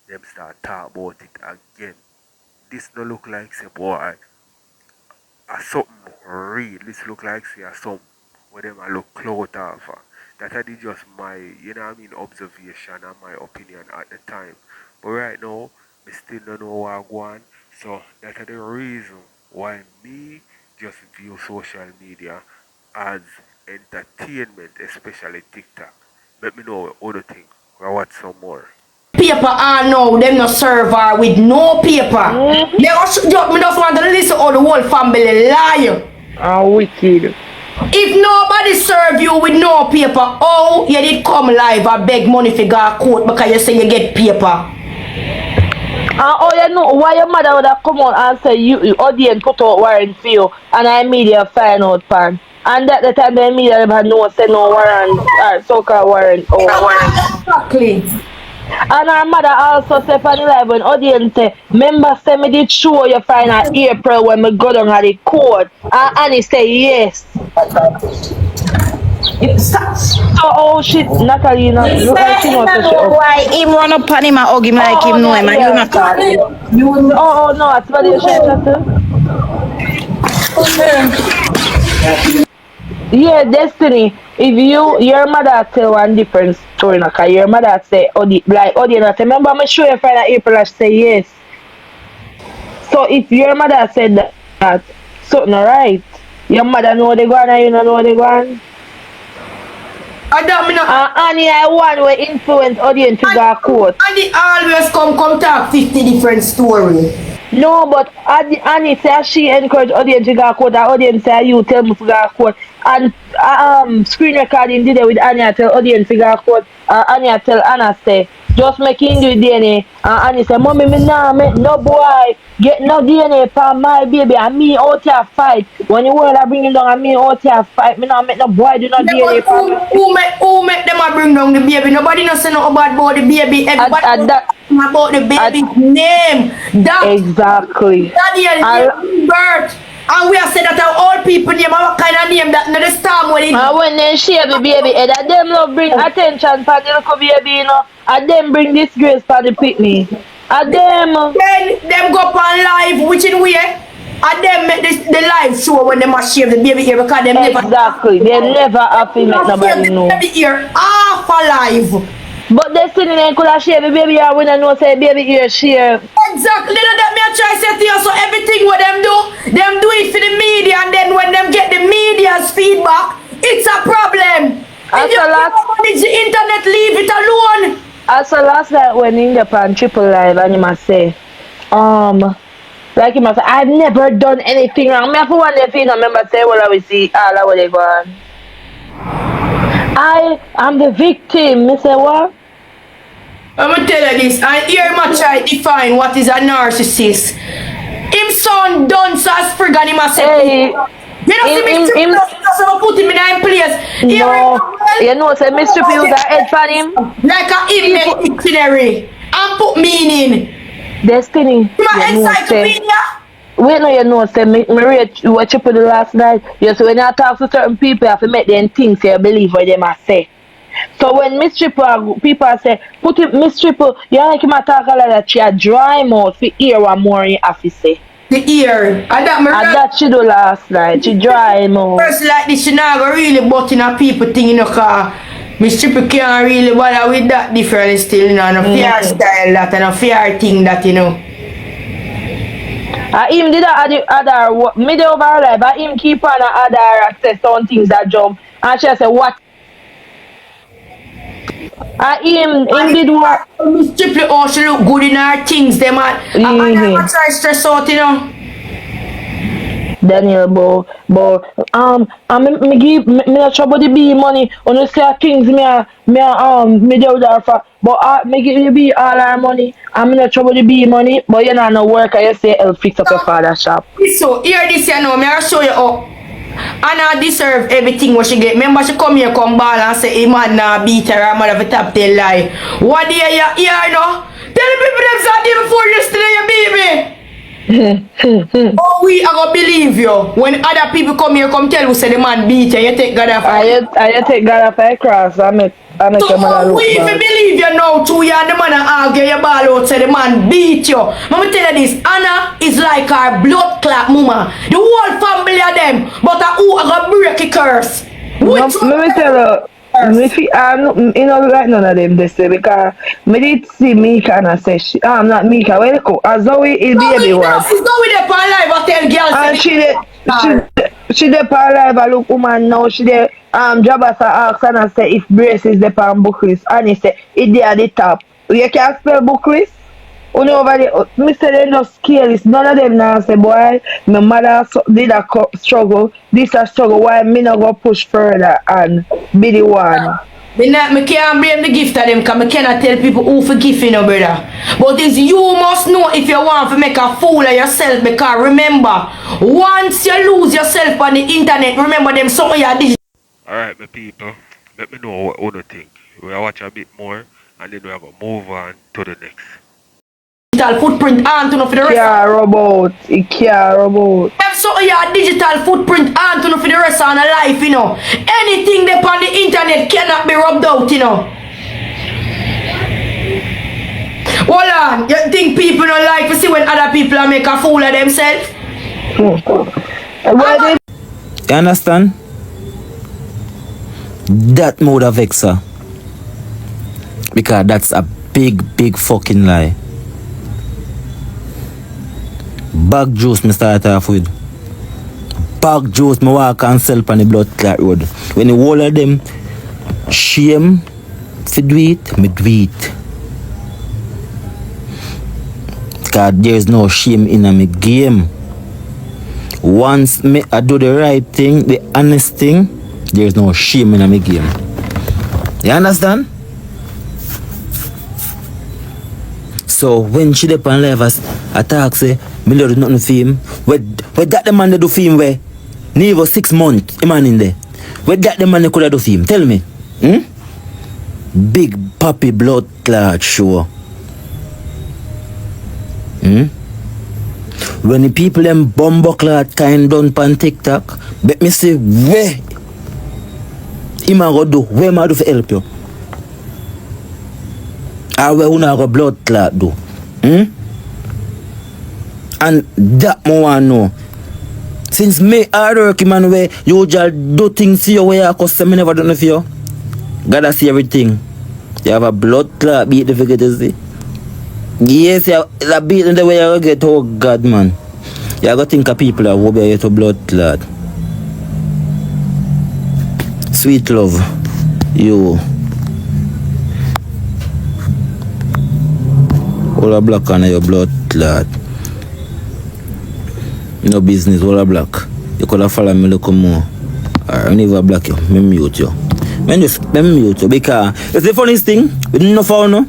them start talk about it again. This no look like say boy something real. This look like say something where them I look clout off. That I did just my you know what I mean observation and my opinion at the time. But right now me still don't know what I want. So that is the reason why me just view social media as entertainment, especially TikTok. Let me know what other thing. I watch some more. paper and now them no serve her with no paper. Me just want to listen how the whole family lie. Wicked. If nobody serve you with no paper, oh, you did come live and beg money for go court because you say you get paper. Oh, you know why your mother would have come on and say you Odane put out warrant for you and I media find out pan. And at the time the media them had no say no warrant so-called warrant or warrant. Exactly. And her mother also said for the live when Odane say, remember say me did show you find out April when me go down at the court. And Annie say yes. So oh shit, Natalie, you know, look like she knows so she up. Why him run up on him and hug him like him know him and you not talk. Oh no, that's what you should. Yeah, Destiny. If your mother tell one different story, now, cause your mother say, Odane, remember me show you find out April, I say yes. So if your mother said that something right, your mother know they go on and you don't know they go on. Annie, I want to influence Odane to go to court. And they always come talk 50 different stories. No, but Annie say she encourage Odane to go to court, and Odane say you tell me to go to court. And screen recording did it with Annie tell Odane to go to court. Annie tell Anna say, just make him do DNA. And Annie say, mommy, me nah make no boy get no DNA for my baby. And me out here fight. When the world I bring him down, and me out here fight. Me nah make no boy do no DNA for me. Who make them a bring down the baby? Nobody no say no about the baby. Everybody about the baby's name. That exactly. Daddy birth. And we have said that our old people name what kind of name that not the storm when it. And when they share the baby head, and them love bring attention for the little baby, you know. And them bring disgrace for the picnic. And them. Then them go up on live, which in way. And them make the live show when they must shave the baby ear because them never. Exactly. They never have to make nobody know. The baby ear half alive. But they still ain't could have share the baby ear when I know say baby ear share. Exactly. You know that me I try to say to you, so everything what them do it for the media, and then when them get the media's feedback, it's a problem. If you manage the internet, leave it alone. So last night when in the pan triple live and you must say, like you must say, I've never done anything wrong. Me have one day feel remember say well I will see all of what they go on. I am the victim. Me say what? I'm gonna tell you this, and here I try to define what is a narcissist. Him son done so as frig and him a say, Hey, you know see me so put him in a place. no, you know say me strip use a head for him. Like a him dictionary and put meaning. Destiny. My You know say. encyclopedia. Wait no you know say me rate you watch up the last night. You say when you talk to certain people you have to make them think say you believe what them a say. So when Miss Triple people say put it Miss Triple, you like him a talk a lot that she a dry mouth for hear what more you have to say. The ear. And that she do last night. She dry mouth. Person like this, she not go really butting a people thing, you know, cause Miss Triple can't really bother with that different still, you know, and a fair style that and a fair thing that, you know. Him did other mid over her life, but him keep on other access on things that jump. And she say what? Him did what? Miss Triple, oh, she look good in her things, them and I try to stress out, you know. Daniel, me give me not trouble the B money. When you say things me do that for, but me give you B all our money. I'm not trouble the B money, but you not no work. I say help fix up your father's shop. So here this you know, me I show you how Anna deserve everything what she get. Remember she come here come ball and say, hey man nah beat her, her mother for top tell lie. What day you here no? Tell the people them saw day before yesterday you beat me. Oh we are gonna believe you when other people come here come tell you say the man beat you take God off. I take God off a cross. I make so look we if you believe you now too you and the man argue your ball out say the man beat you. Mama tell you this, Anna is like our blood clot mama. The whole family of them, but who are gonna break a curse? Let me tell you. You know, like none of them this way because me did see Mika and I say I'm not Mika. Where you go? Zoey is baby one. She's going there for live. I tell girls. And she there for live. I look woman now. She there. Jabasa asked and I say if brace is there for book list and he say it there at the top. You can spell book list. Only over there, Mr. They just scale is none of them now say boy, my mother did a struggle, this a struggle, why me not go push further and be the one. Me can't blame the gift of them because I cannot tell people who forgive you, no brother. But it's you must know if you want to make a fool of yourself because remember, once you lose yourself on the internet, remember them some of your digital. Alright my people, let me know what you think. We'll watch a bit more and then we're going to move on to the next. Footprint and to know for the rest. It care about. If so your digital footprint and to know for the rest of the life, you know. Anything that on the internet cannot be rubbed out, you know. Hold on, you think people don't like to see when other people are make a fool of themselves? You understand? That mode of vexer. Because that's a big fucking lie. Bag juice me start off with. Bag juice me walk and sell on the blood clot road. When the whole of them shame to do it, me do it. Because there's no shame in my game. Once me I do the right thing, the honest thing, there's no shame in my game. You understand? So when she dep on live I talk say me do nothing for him. Where that the man they do for him where? Never 6 months, the man in there. Where that the man they could have do for him? Tell me. Big puppy blood clot show. When the people them bumbuckler kind done pan TikTok, bet me say where him a go do, where am I do for help you? Or where una go blood clot do? And that more want know. Since me hard work man where you just do things to you where I custom me never done it for you. Gotta see everything. You have a blood clot beat the figure to see. Yes, you have that beat in the way you get, oh God man. You gotta think of people that will be to blood clot. Sweet love. You. All a black on your blood clot. No business, all a black. You could have followed me a little more. I never block you. Me mute you. Me mute you because it's the funniest thing. With no phone, no.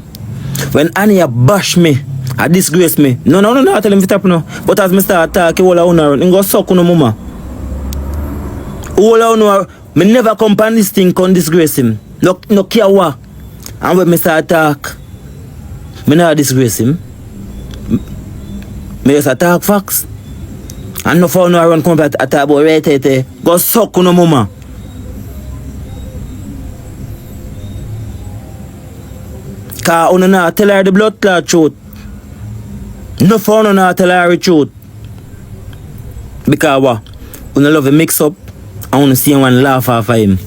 When Annie bash me, I disgrace me. No, I tell him to tap no. But as me start talking, all I want to go suck on mama. All I want to, me never come on this thing, can disgrace him. No care what. And when me start talk, me never disgrace him. Me just attack facts. And no phone no run come back attack about right. Go suck on mama. Cause una not tell her the blood clot truth. No phone not tell her the truth. Because what? Una love a mix up and una see one laugh off of him.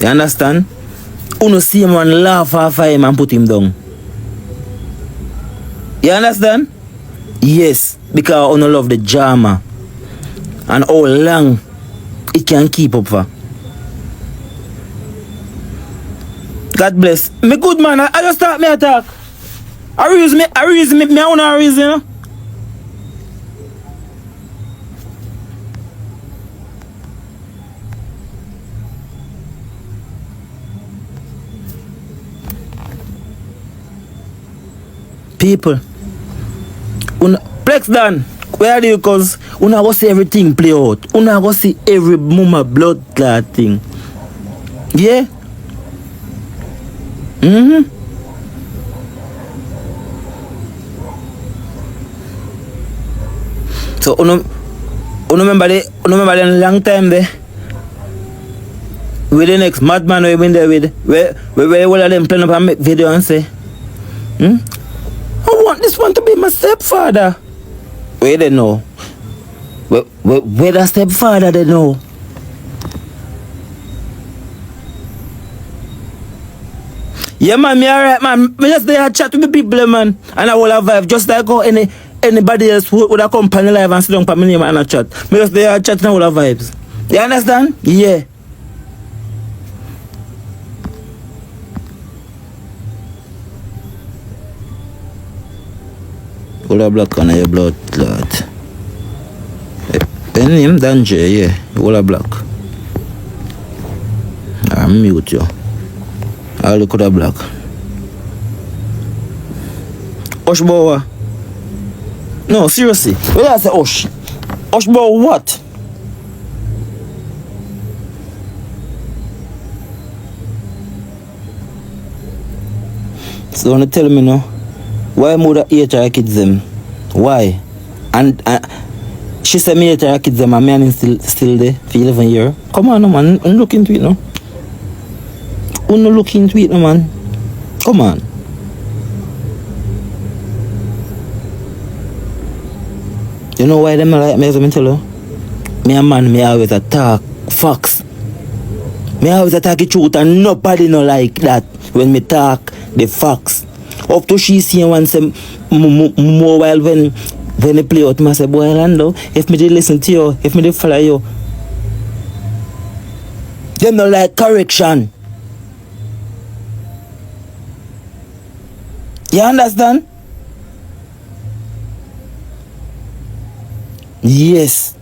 You understand? Una see one laugh off of him and put him down. You understand? Yes, because una love the drama. And how long it can keep up for. God bless. Me good man, I just start me attack. I reason me own reason, you know? People, Plex done. Where are you? Cause una go see everything play out. Una go see every mama blood clot thing. Yeah? So uno remember the long time there. With the next madman we been there with where all of them plan up and make video and say, I want this one to be my stepfather. Where they know? Where the stepfather they know? Yeah man, me alright man. Me just there chat with the people man. And I will have vibe just like how anybody else would have come on the live and sit down for my name and a chat. Me just there chat and I will have vibes. You understand? Yeah. All a black on your blood clot. Pen name danger, yeah. All a black. I mute you. I'll look at the black. Osh boy. No, seriously. Where I say Osh? Osh boy what? So wanna tell me now? Why mother hate her kids them? Why? And she said me hate her kids them and me still there for 11 years. Come on no man, I'm looking into it now. Uno look into it no man. Come on. You know why them like me as I tell you? Me a man, me always attack facts. Me always attack the truth and nobody no like that when me talk the facts. Up to she see one say more while when they play out, me say boy Lando, if me did listen to you, if me did follow you. Them no like correction. You understand? Yes.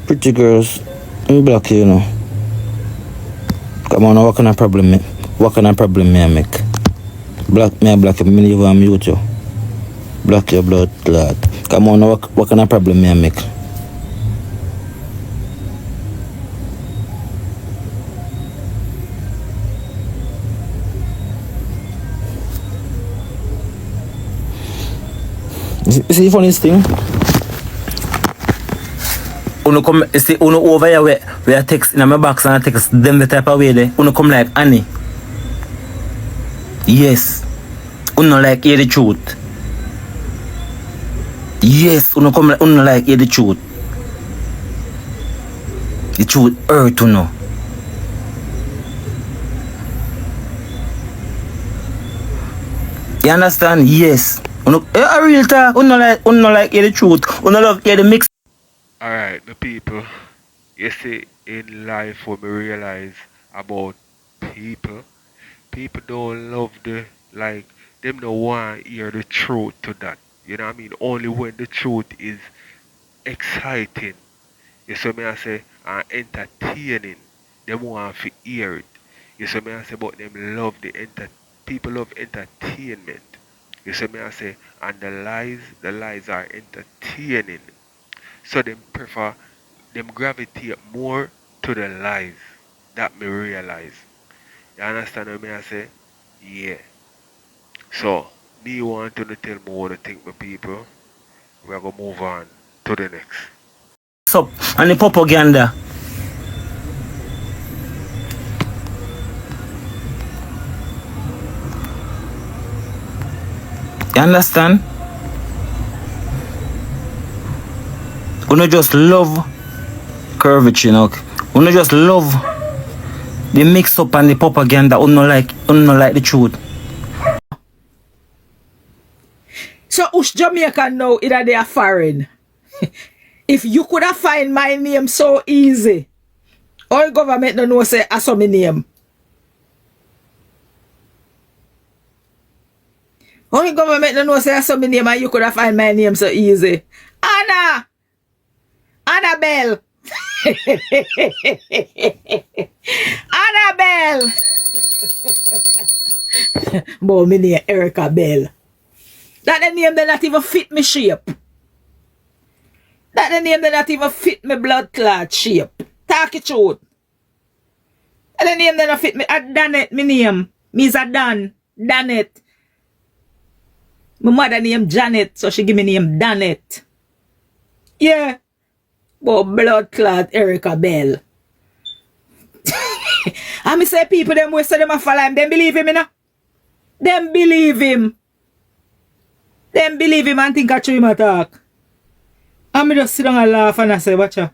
Pretty girls, I'm black, you know. Come on, what kind of problem me? What kind of problem me I make? Black me, black me, leave and mute you. Black your blood clot. Come on, what kind of problem me I make? You see the funniest thing? Uno come, you see, uno over here where I text in my box and I text them the type of way there. Uno come like Annie. Yes. Uno like hear the truth. Yes, uno come like, uno like hear the truth. The truth hurt uno. You understand? Yes. Uno, a real talk. Uno like hear the truth. Uno love hear the mix. Alright, the people. You see, in life, what me realize about people, people don't love them don't want to hear the truth to that. You know what I mean? Only when the truth is exciting. You see me I say, and entertaining, them want to hear it. You see me I say, but them love people love entertainment. You see me I say, and the lies are entertaining. So them gravitate more to the lies. That me realize. You understand what me I say? Yeah. So, me want to tell me what to think, my people. We're gonna move on to the next. Up and the propaganda. You understand? Uno just love curvature, you know. Uno just love the mix up and the propaganda. Uno like the truth. So us Jamaican now either they are foreign. If you could have find my name so easy, all government don't know say I saw my name. Only government don't know say I saw my name and you could have find my name so easy. Annabelle. Annabelle. Boy, me name Erica Bell. That the name that not even fit me shape. That the name that not even fit me blood clot shape. Talk it truth. That the name that not fit me. I done it, me name. Me is a Dan. Done it. My mother name Janet, so she give me name Danet. Yeah. But blood clot Erica Bell. And me say people them way say them a follow him. Them believe him, you know? Them believe him. Them believe him and think I true him a talk. And me just sit down and laugh and I say, watch ya.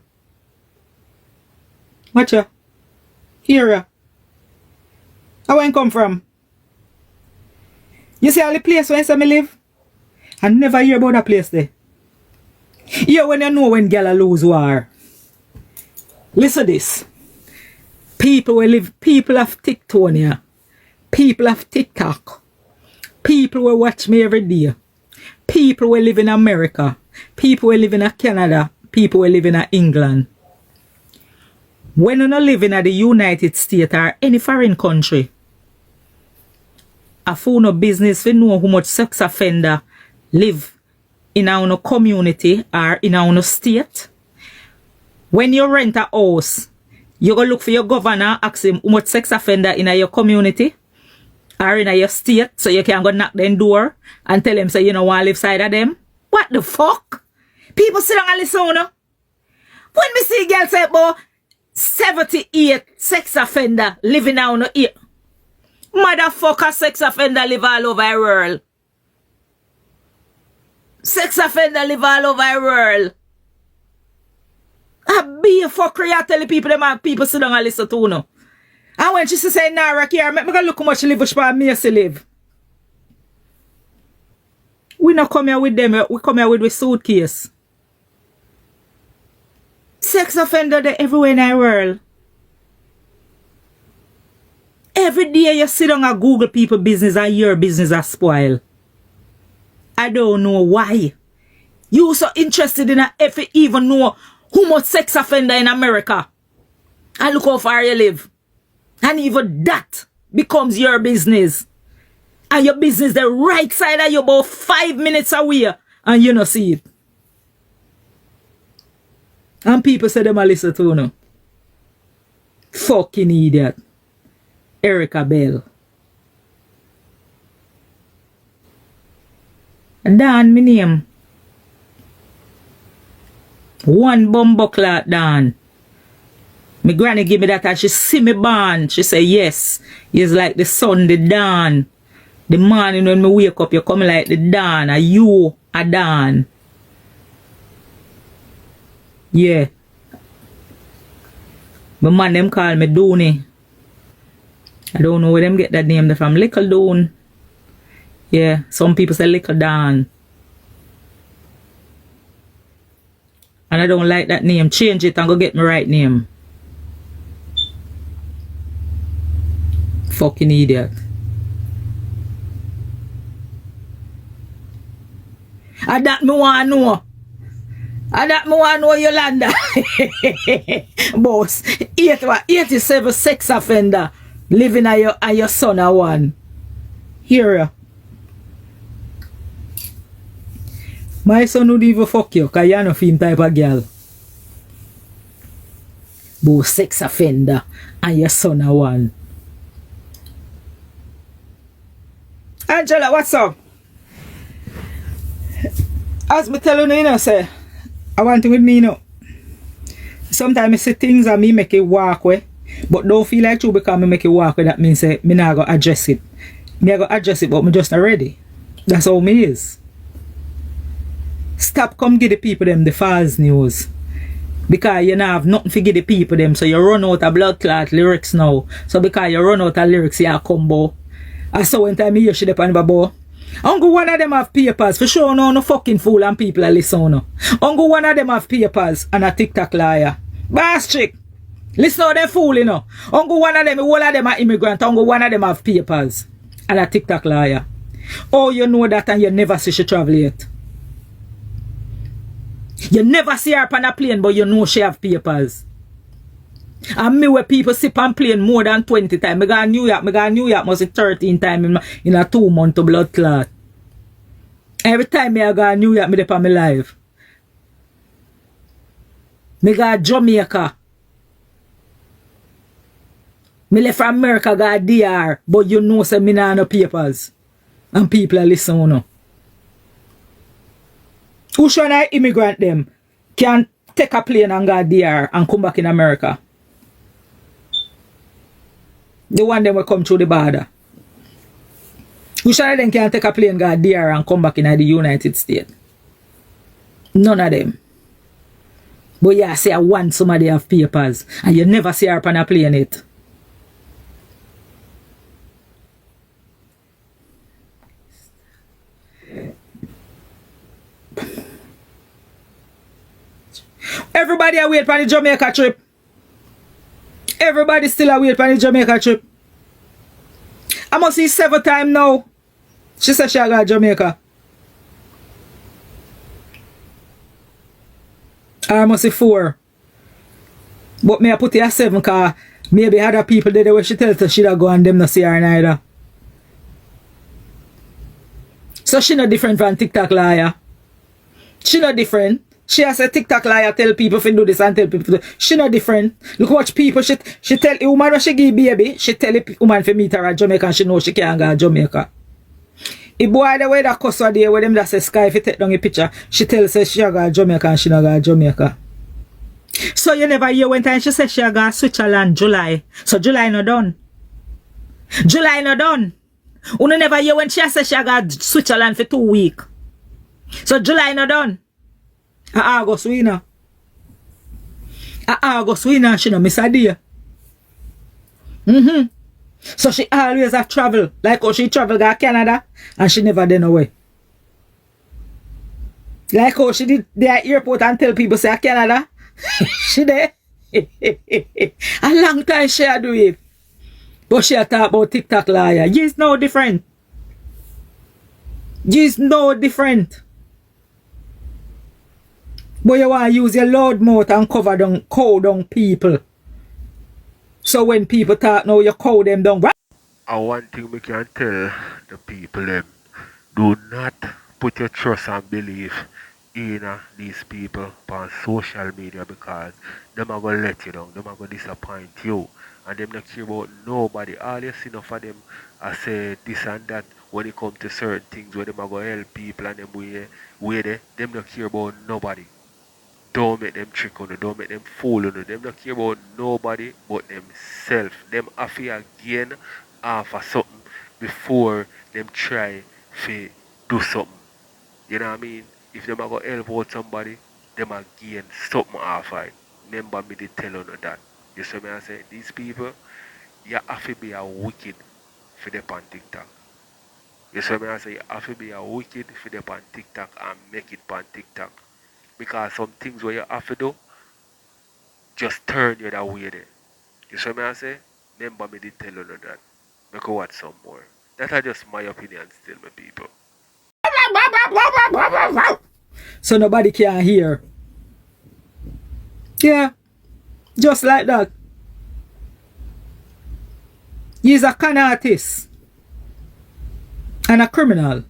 Watch ya. Here ya. How I come from? You see all the place where I say me live? I never hear about that place there. Yeah, when you know when girl lose war. Listen this. People will live, people have TikTok here. People have TikTok. People will watch me every day. People will live in America. People will live in Canada. People will live in England. When you not live in the United States or any foreign country, a phone of business we know how much sex offender live in our community or in our state. When you rent a house, you go look for your governor, ask him how much sex offender in your community or in your state, so you can go knock them door and tell them, so you know, want to live side of them. What the fuck? People sit down and listen, you know? When we see girls say about 78 sex offender living out here, motherfucker sex offender live all over the world. Sex offender live all over the world. I be a fucker, I tell the people, them people sit down and listen to, you know? And when she say, Nara, here, make me go look how much she live, which part me she live. We not come here with them, we come here with a suitcase. Sex offender there everywhere in the world. Every day you sit down and Google people business and your business are spoiled. I don't know why. You so interested in if you even know how much sex offender in America. And look how far you live. And even that becomes your business. And your business the right side of you about 5 minutes away. And you don't see it. And people say them a listen to no. Fucking idiot. Erica Bell. Dan, my name. One bumbo clot down. My granny give me that and she see me born. She say, yes, it's like the sun, the dawn. The morning when me wake up, you come like the dawn. And you a dawn. Yeah. My man them call me Dooney. I don't know where them get that name. They're from Likkle Doon. Yeah, some people say Likkle Dawn. And I don't like that name. Change it and go get my right name. Fucking idiot. And that me want to know. And that me want to know Yolanda. Boss, 87 sex offender living at your son a one. Here ya. My son would even fuck you, cause you're not film type of girl. Both sex offender and your son a one. Angela, what's up? As me tell you, say, I want to with me, sometimes I say things and me make it walk way, but don't feel like you because me make it walk way, that means say, me not go address it. Me I go address it, but me just not ready. That's how me is. Stop come give the people them the false news. Because you not have nothing to give the people them, so you run out of blood clot lyrics now. So because you run out of lyrics, you combo. I saw one time you should have on the boy. Uncle one of them have papers for sure no fucking fool and people are listening. Uncle one of them have papers and a TikTok liar. Bass chick. Listen how they fool, Uncle one of them, all of them are immigrant. Uncle one of them have papers and a TikTok liar. Oh, you know that and you never see she travel yet. You never see her on a plane, but you know she have papers. And me where people sip on plane more than 20 times. I go to New York must be 13 times in a 2 month to blood clot. Every time I go to New York, I dey on my live. I go to Jamaica. I left from America, go to DR, but you know say me nah no papers. And people are listening. Who should I immigrant them can take a plane and go to DR and come back in America? The one them will come through the border. Who should I then can take a plane, go to DR and come back in the United States? None of them. But yeah, say I want somebody have papers and you never see her on a plane it. Everybody await for the Jamaica trip. Everybody still await for the Jamaica trip. I must see 7 times now. She said she got Jamaica. I must see 4. But me I put it at 7 because maybe other people there where she tells her she don't go and them not see her neither. So she not different from TikTok liar. She not different. She has a TikTok liar tell people to do this and tell people to do. She not different. Look what people she tell the woman when she give baby, she tell the woman to meet her at Jamaica and she know she can't go to Jamaica. If boy the way that cuss her there with them that say sky if you take down a picture, she tells her she go to Jamaica and she not go to Jamaica. So you never hear when time she said she go to Switzerland July. So July not done. July not done. You never hear when she said she go to Switzerland for 2 weeks. So July not done. August winner. August winner, she no miss a day. So she always have travel. Like how she travel to Canada and she never done away. Like how she did the airport and tell people say Canada. She there. A long time she do it. But she talk about TikTok liar. It's no different. It's no different. But you want to use your loud mouth and cover down, cow down people. So when people talk now, you cow them down. And one thing we can tell the people them, do not put your trust and belief in these people on social media because them are going to let you down, them are going to disappoint you. And them not care about nobody. All you see enough of them I say this and that when it comes to certain things where them are going to help people and them way there, them not care about nobody. don't make them trick on you, don't make them fool on you. Them not care about nobody but themselves. Them have to gain half of something before them try to do something. You know what I mean? If them are going to help out somebody, them are gain something half of it. Remember me they tell you that. You see me I say? These people, you have to be a wicked for them on TikTok. You see me I say? You have to be a wicked for them on TikTok and make it on TikTok. Because some things where you have to do, just turn you that way there. You see me I say? Remember me they tell you that. Make you watch some more. That are just my opinion still, my people. So nobody can hear. Yeah. Just like that. He's a con artist. And a criminal.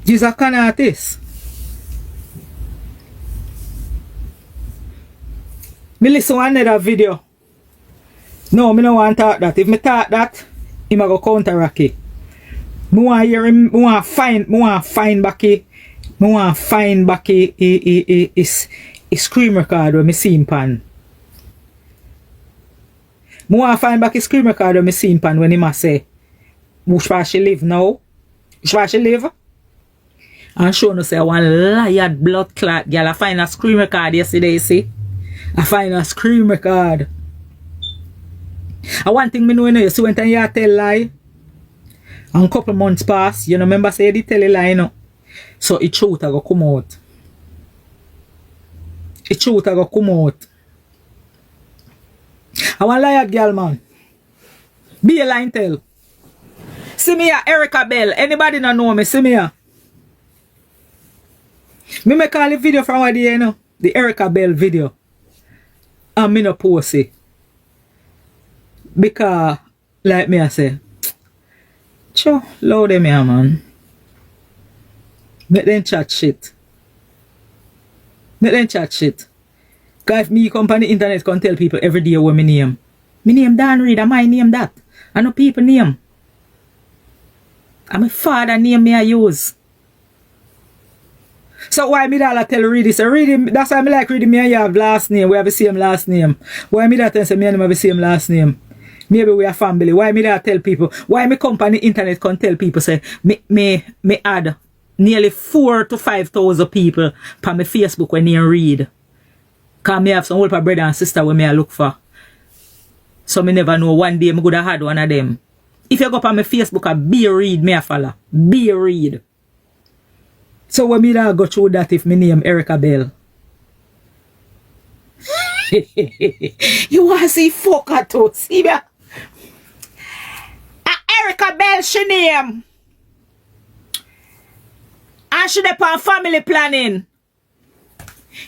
He's a con artist. Me listen to another video. No, me no want to talk that. If me talk that, he ma go counteract it. Me want hear him, me want find back his screen record when me see him pan. Me want find back his screen record when me see him pan when he must say, which part she live now? Which part she live? And show no say one liar blood clot girl. I find a screen record yesterday, you see? I find a screen record. And one thing me know, you see when you tell lie, and couple months pass, you know, remember say you tell a lie, you know? So the truth I go come out. The truth I go come out. I want liar girl, man. Be a line tell. See me here, Erica Bell. Anybody not know me? See me here. Me make all the video from what you know? The Erica Bell video. And me no post it. Because, like me I say, sure, load them here, man. Make them chat shit. Make them chat shit. Because if me come on the internet can tell people every day what my name. My name Dan Reed, and my name that. I know people name. And my father name me I use. So why me that tell Reedy? So Reedy, that's why I like Reedy, me and you have last name. We have the same last name. Why me that tell say me and him have the same last name? Maybe we are family. Why me that tell people? Why me come on the internet can tell people say me add nearly 4,000 to 5,000 people on my Facebook when they read. Cause me have some older brother and sister where me I look for. So me never know one day me could have had one of them. If you go up on my Facebook and be read, me a follow. Be read. So when me da go through that if me name Erica Bell. You want to see fucker too? See me? Erica Bell she name. And she depend family planning.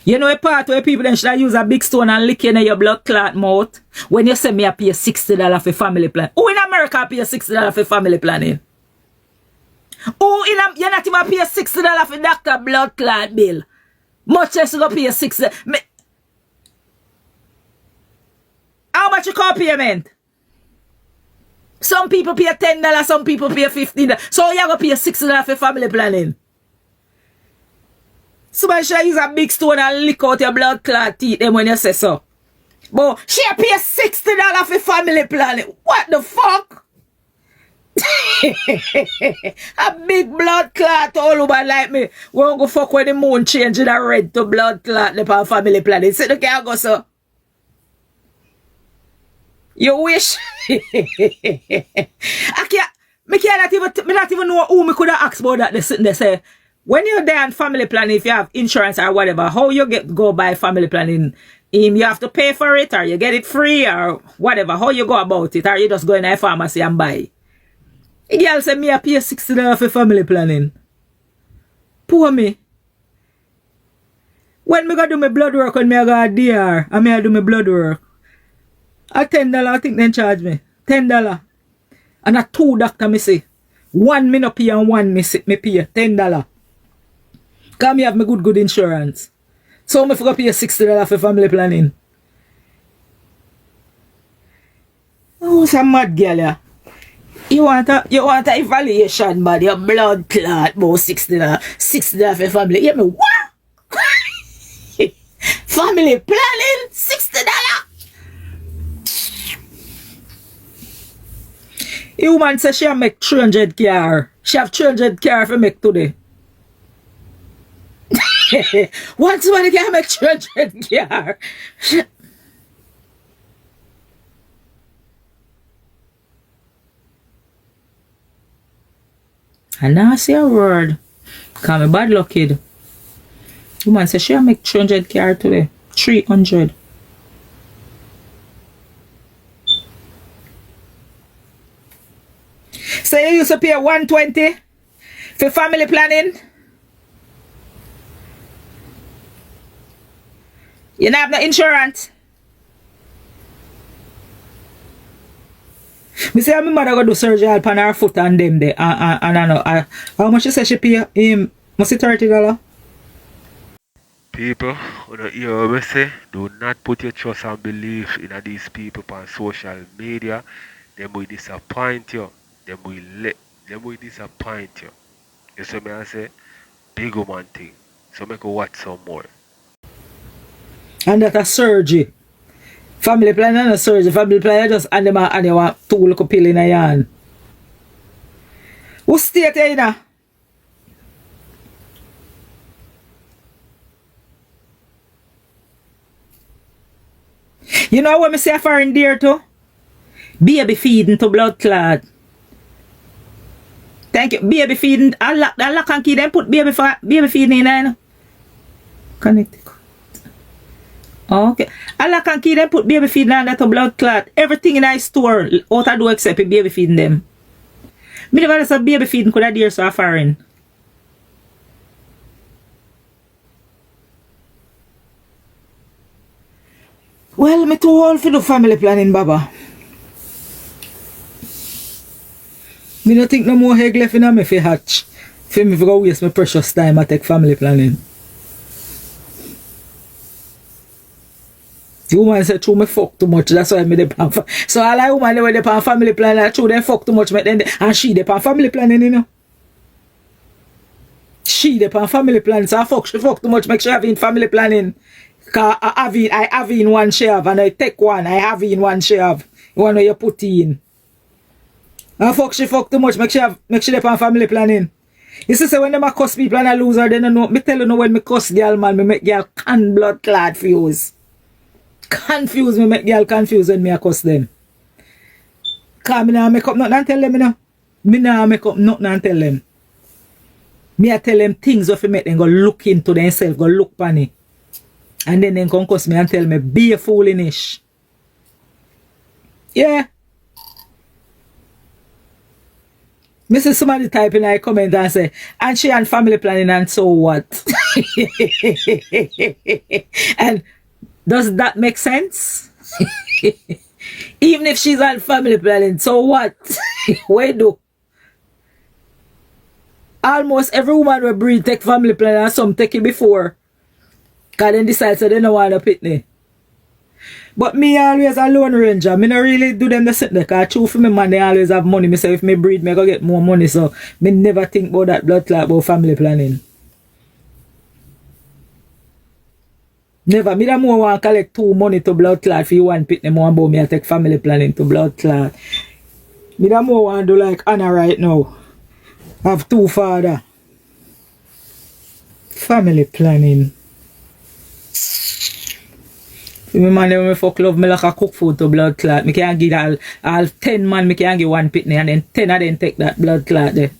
You know a part where people then should use a big stone and lick in your blood clot mouth. When you say me I pay $60 for family plan. Who in America pay $60 for family planning? Who in you're not even pay $60 for doctor blood clot bill. Much less you go pay $60. How much you call payment? Some people pay $10, some people pay $15. So you go pay $60 for family planning. Somebody should use a big stone and lick out your blood clot teeth them when you say so. But she pay $60 for family planning. What the fuck? A big blood clot all over like me. We don't go fuck when the moon change the red to blood clot the family planning. See the can't go so. You wish? I can't. Me not even know who me could have asked about that. They sitting there say, when you're there on family planning, if you have insurance or whatever, how you go buy family planning? You have to pay for it, or you get it free, or whatever. How you go about it, or you just go in a pharmacy and buy? The girl said me I pay $60 for family planning. Poor me. When me go do my blood work, when me I go to DR, and me I do my blood work, at $10 I think they charge me. $10. And a 2 doctor me say. One me no pay and one me pay $10. Cause me have my good insurance. So me forgot pay $60 for family planning. Oh, some mad girl yeah. You want a evaluation, but your blood clot about $60 for family. You hear me? What? Family planning $60. The woman says she make 300 car. She have 300 car for make today. Once somebody can make 300 car. And now I say a word. Call me bad luck kid. Woman says she'll make 300 car today. 300. So you used to pay 120 for family planning? You don't have no insurance? Me say my mother go do surgery on her foot and them there. And I know how much she say she pay him? Must it $30? People, when you hear what I say, do not put your trust and belief in these people on social media. Them will disappoint you. Them will disappoint you. You see me I say? Big woman thing. So make you watch some more. And that a surgery. Family planning and a surgery. Family planning just and them and you want 2 little pill in a yarn. Who state you know? You know what me say for in there too? Baby feeding to blood clot. Thank you. Baby feeding. Allah can keep them put baby feeding in there. Connect. Okay. Allah can keep them put baby feeding in that to blood clot. Everything in our store out I do except baby feeding them. Me never say baby feeding could have dear so foreign. Well, me too old for the family planning, Baba. Me don't think no more egg left in me for hatch. For me to go waste my precious time I take family planning. The woman said, "True, me fuck too much." That's why me depend. So all I woman they depend family planning. True, they fuck too much. And she depend family planning, you know. She depend family planning. So she fuck too much. Make sure I have in family planning. Cause I have in one share and I take one. I have in one share. One where you put in. And she fuck too much. Make sure depend family planning. You see, so when them a cuss people and a loser, they don't know. Me tell you know when me cuss girl, man, me make girl can blood clad fuse. Confuse me, make girl confuse when me a cuss them. Cause me nah make up nothing and tell them, you know. Me nah make up nothing and tell them. Me a tell them things if you make them go look into themselves, go look pan it. And then they come cuss me and tell me, be a foolish. Yeah. Me see somebody type in a comment and say, and she and family planning and so what? And does that make sense? Even if she's on family planning, so what? Where do? Almost every woman will breed take family planning and some take it before. Cause then decide so they don't want to pit me. But me always a lone ranger. Me not really do them the sit there. Cause true for me man they always have money. Me say if me breed me go get more money. So me never think about that blood clot about family planning. Never. Me don't more want to collect 2 money to blood clot for you one pit me more about me I take family planning to blood clot. Me don't more want to do like Anna right now. Have 2 father. Family planning. Me man when me fuck love me like a cook food to blood clot. Me can't give all 10 man me can't give one pitney and then 10 of them take that blood clot there.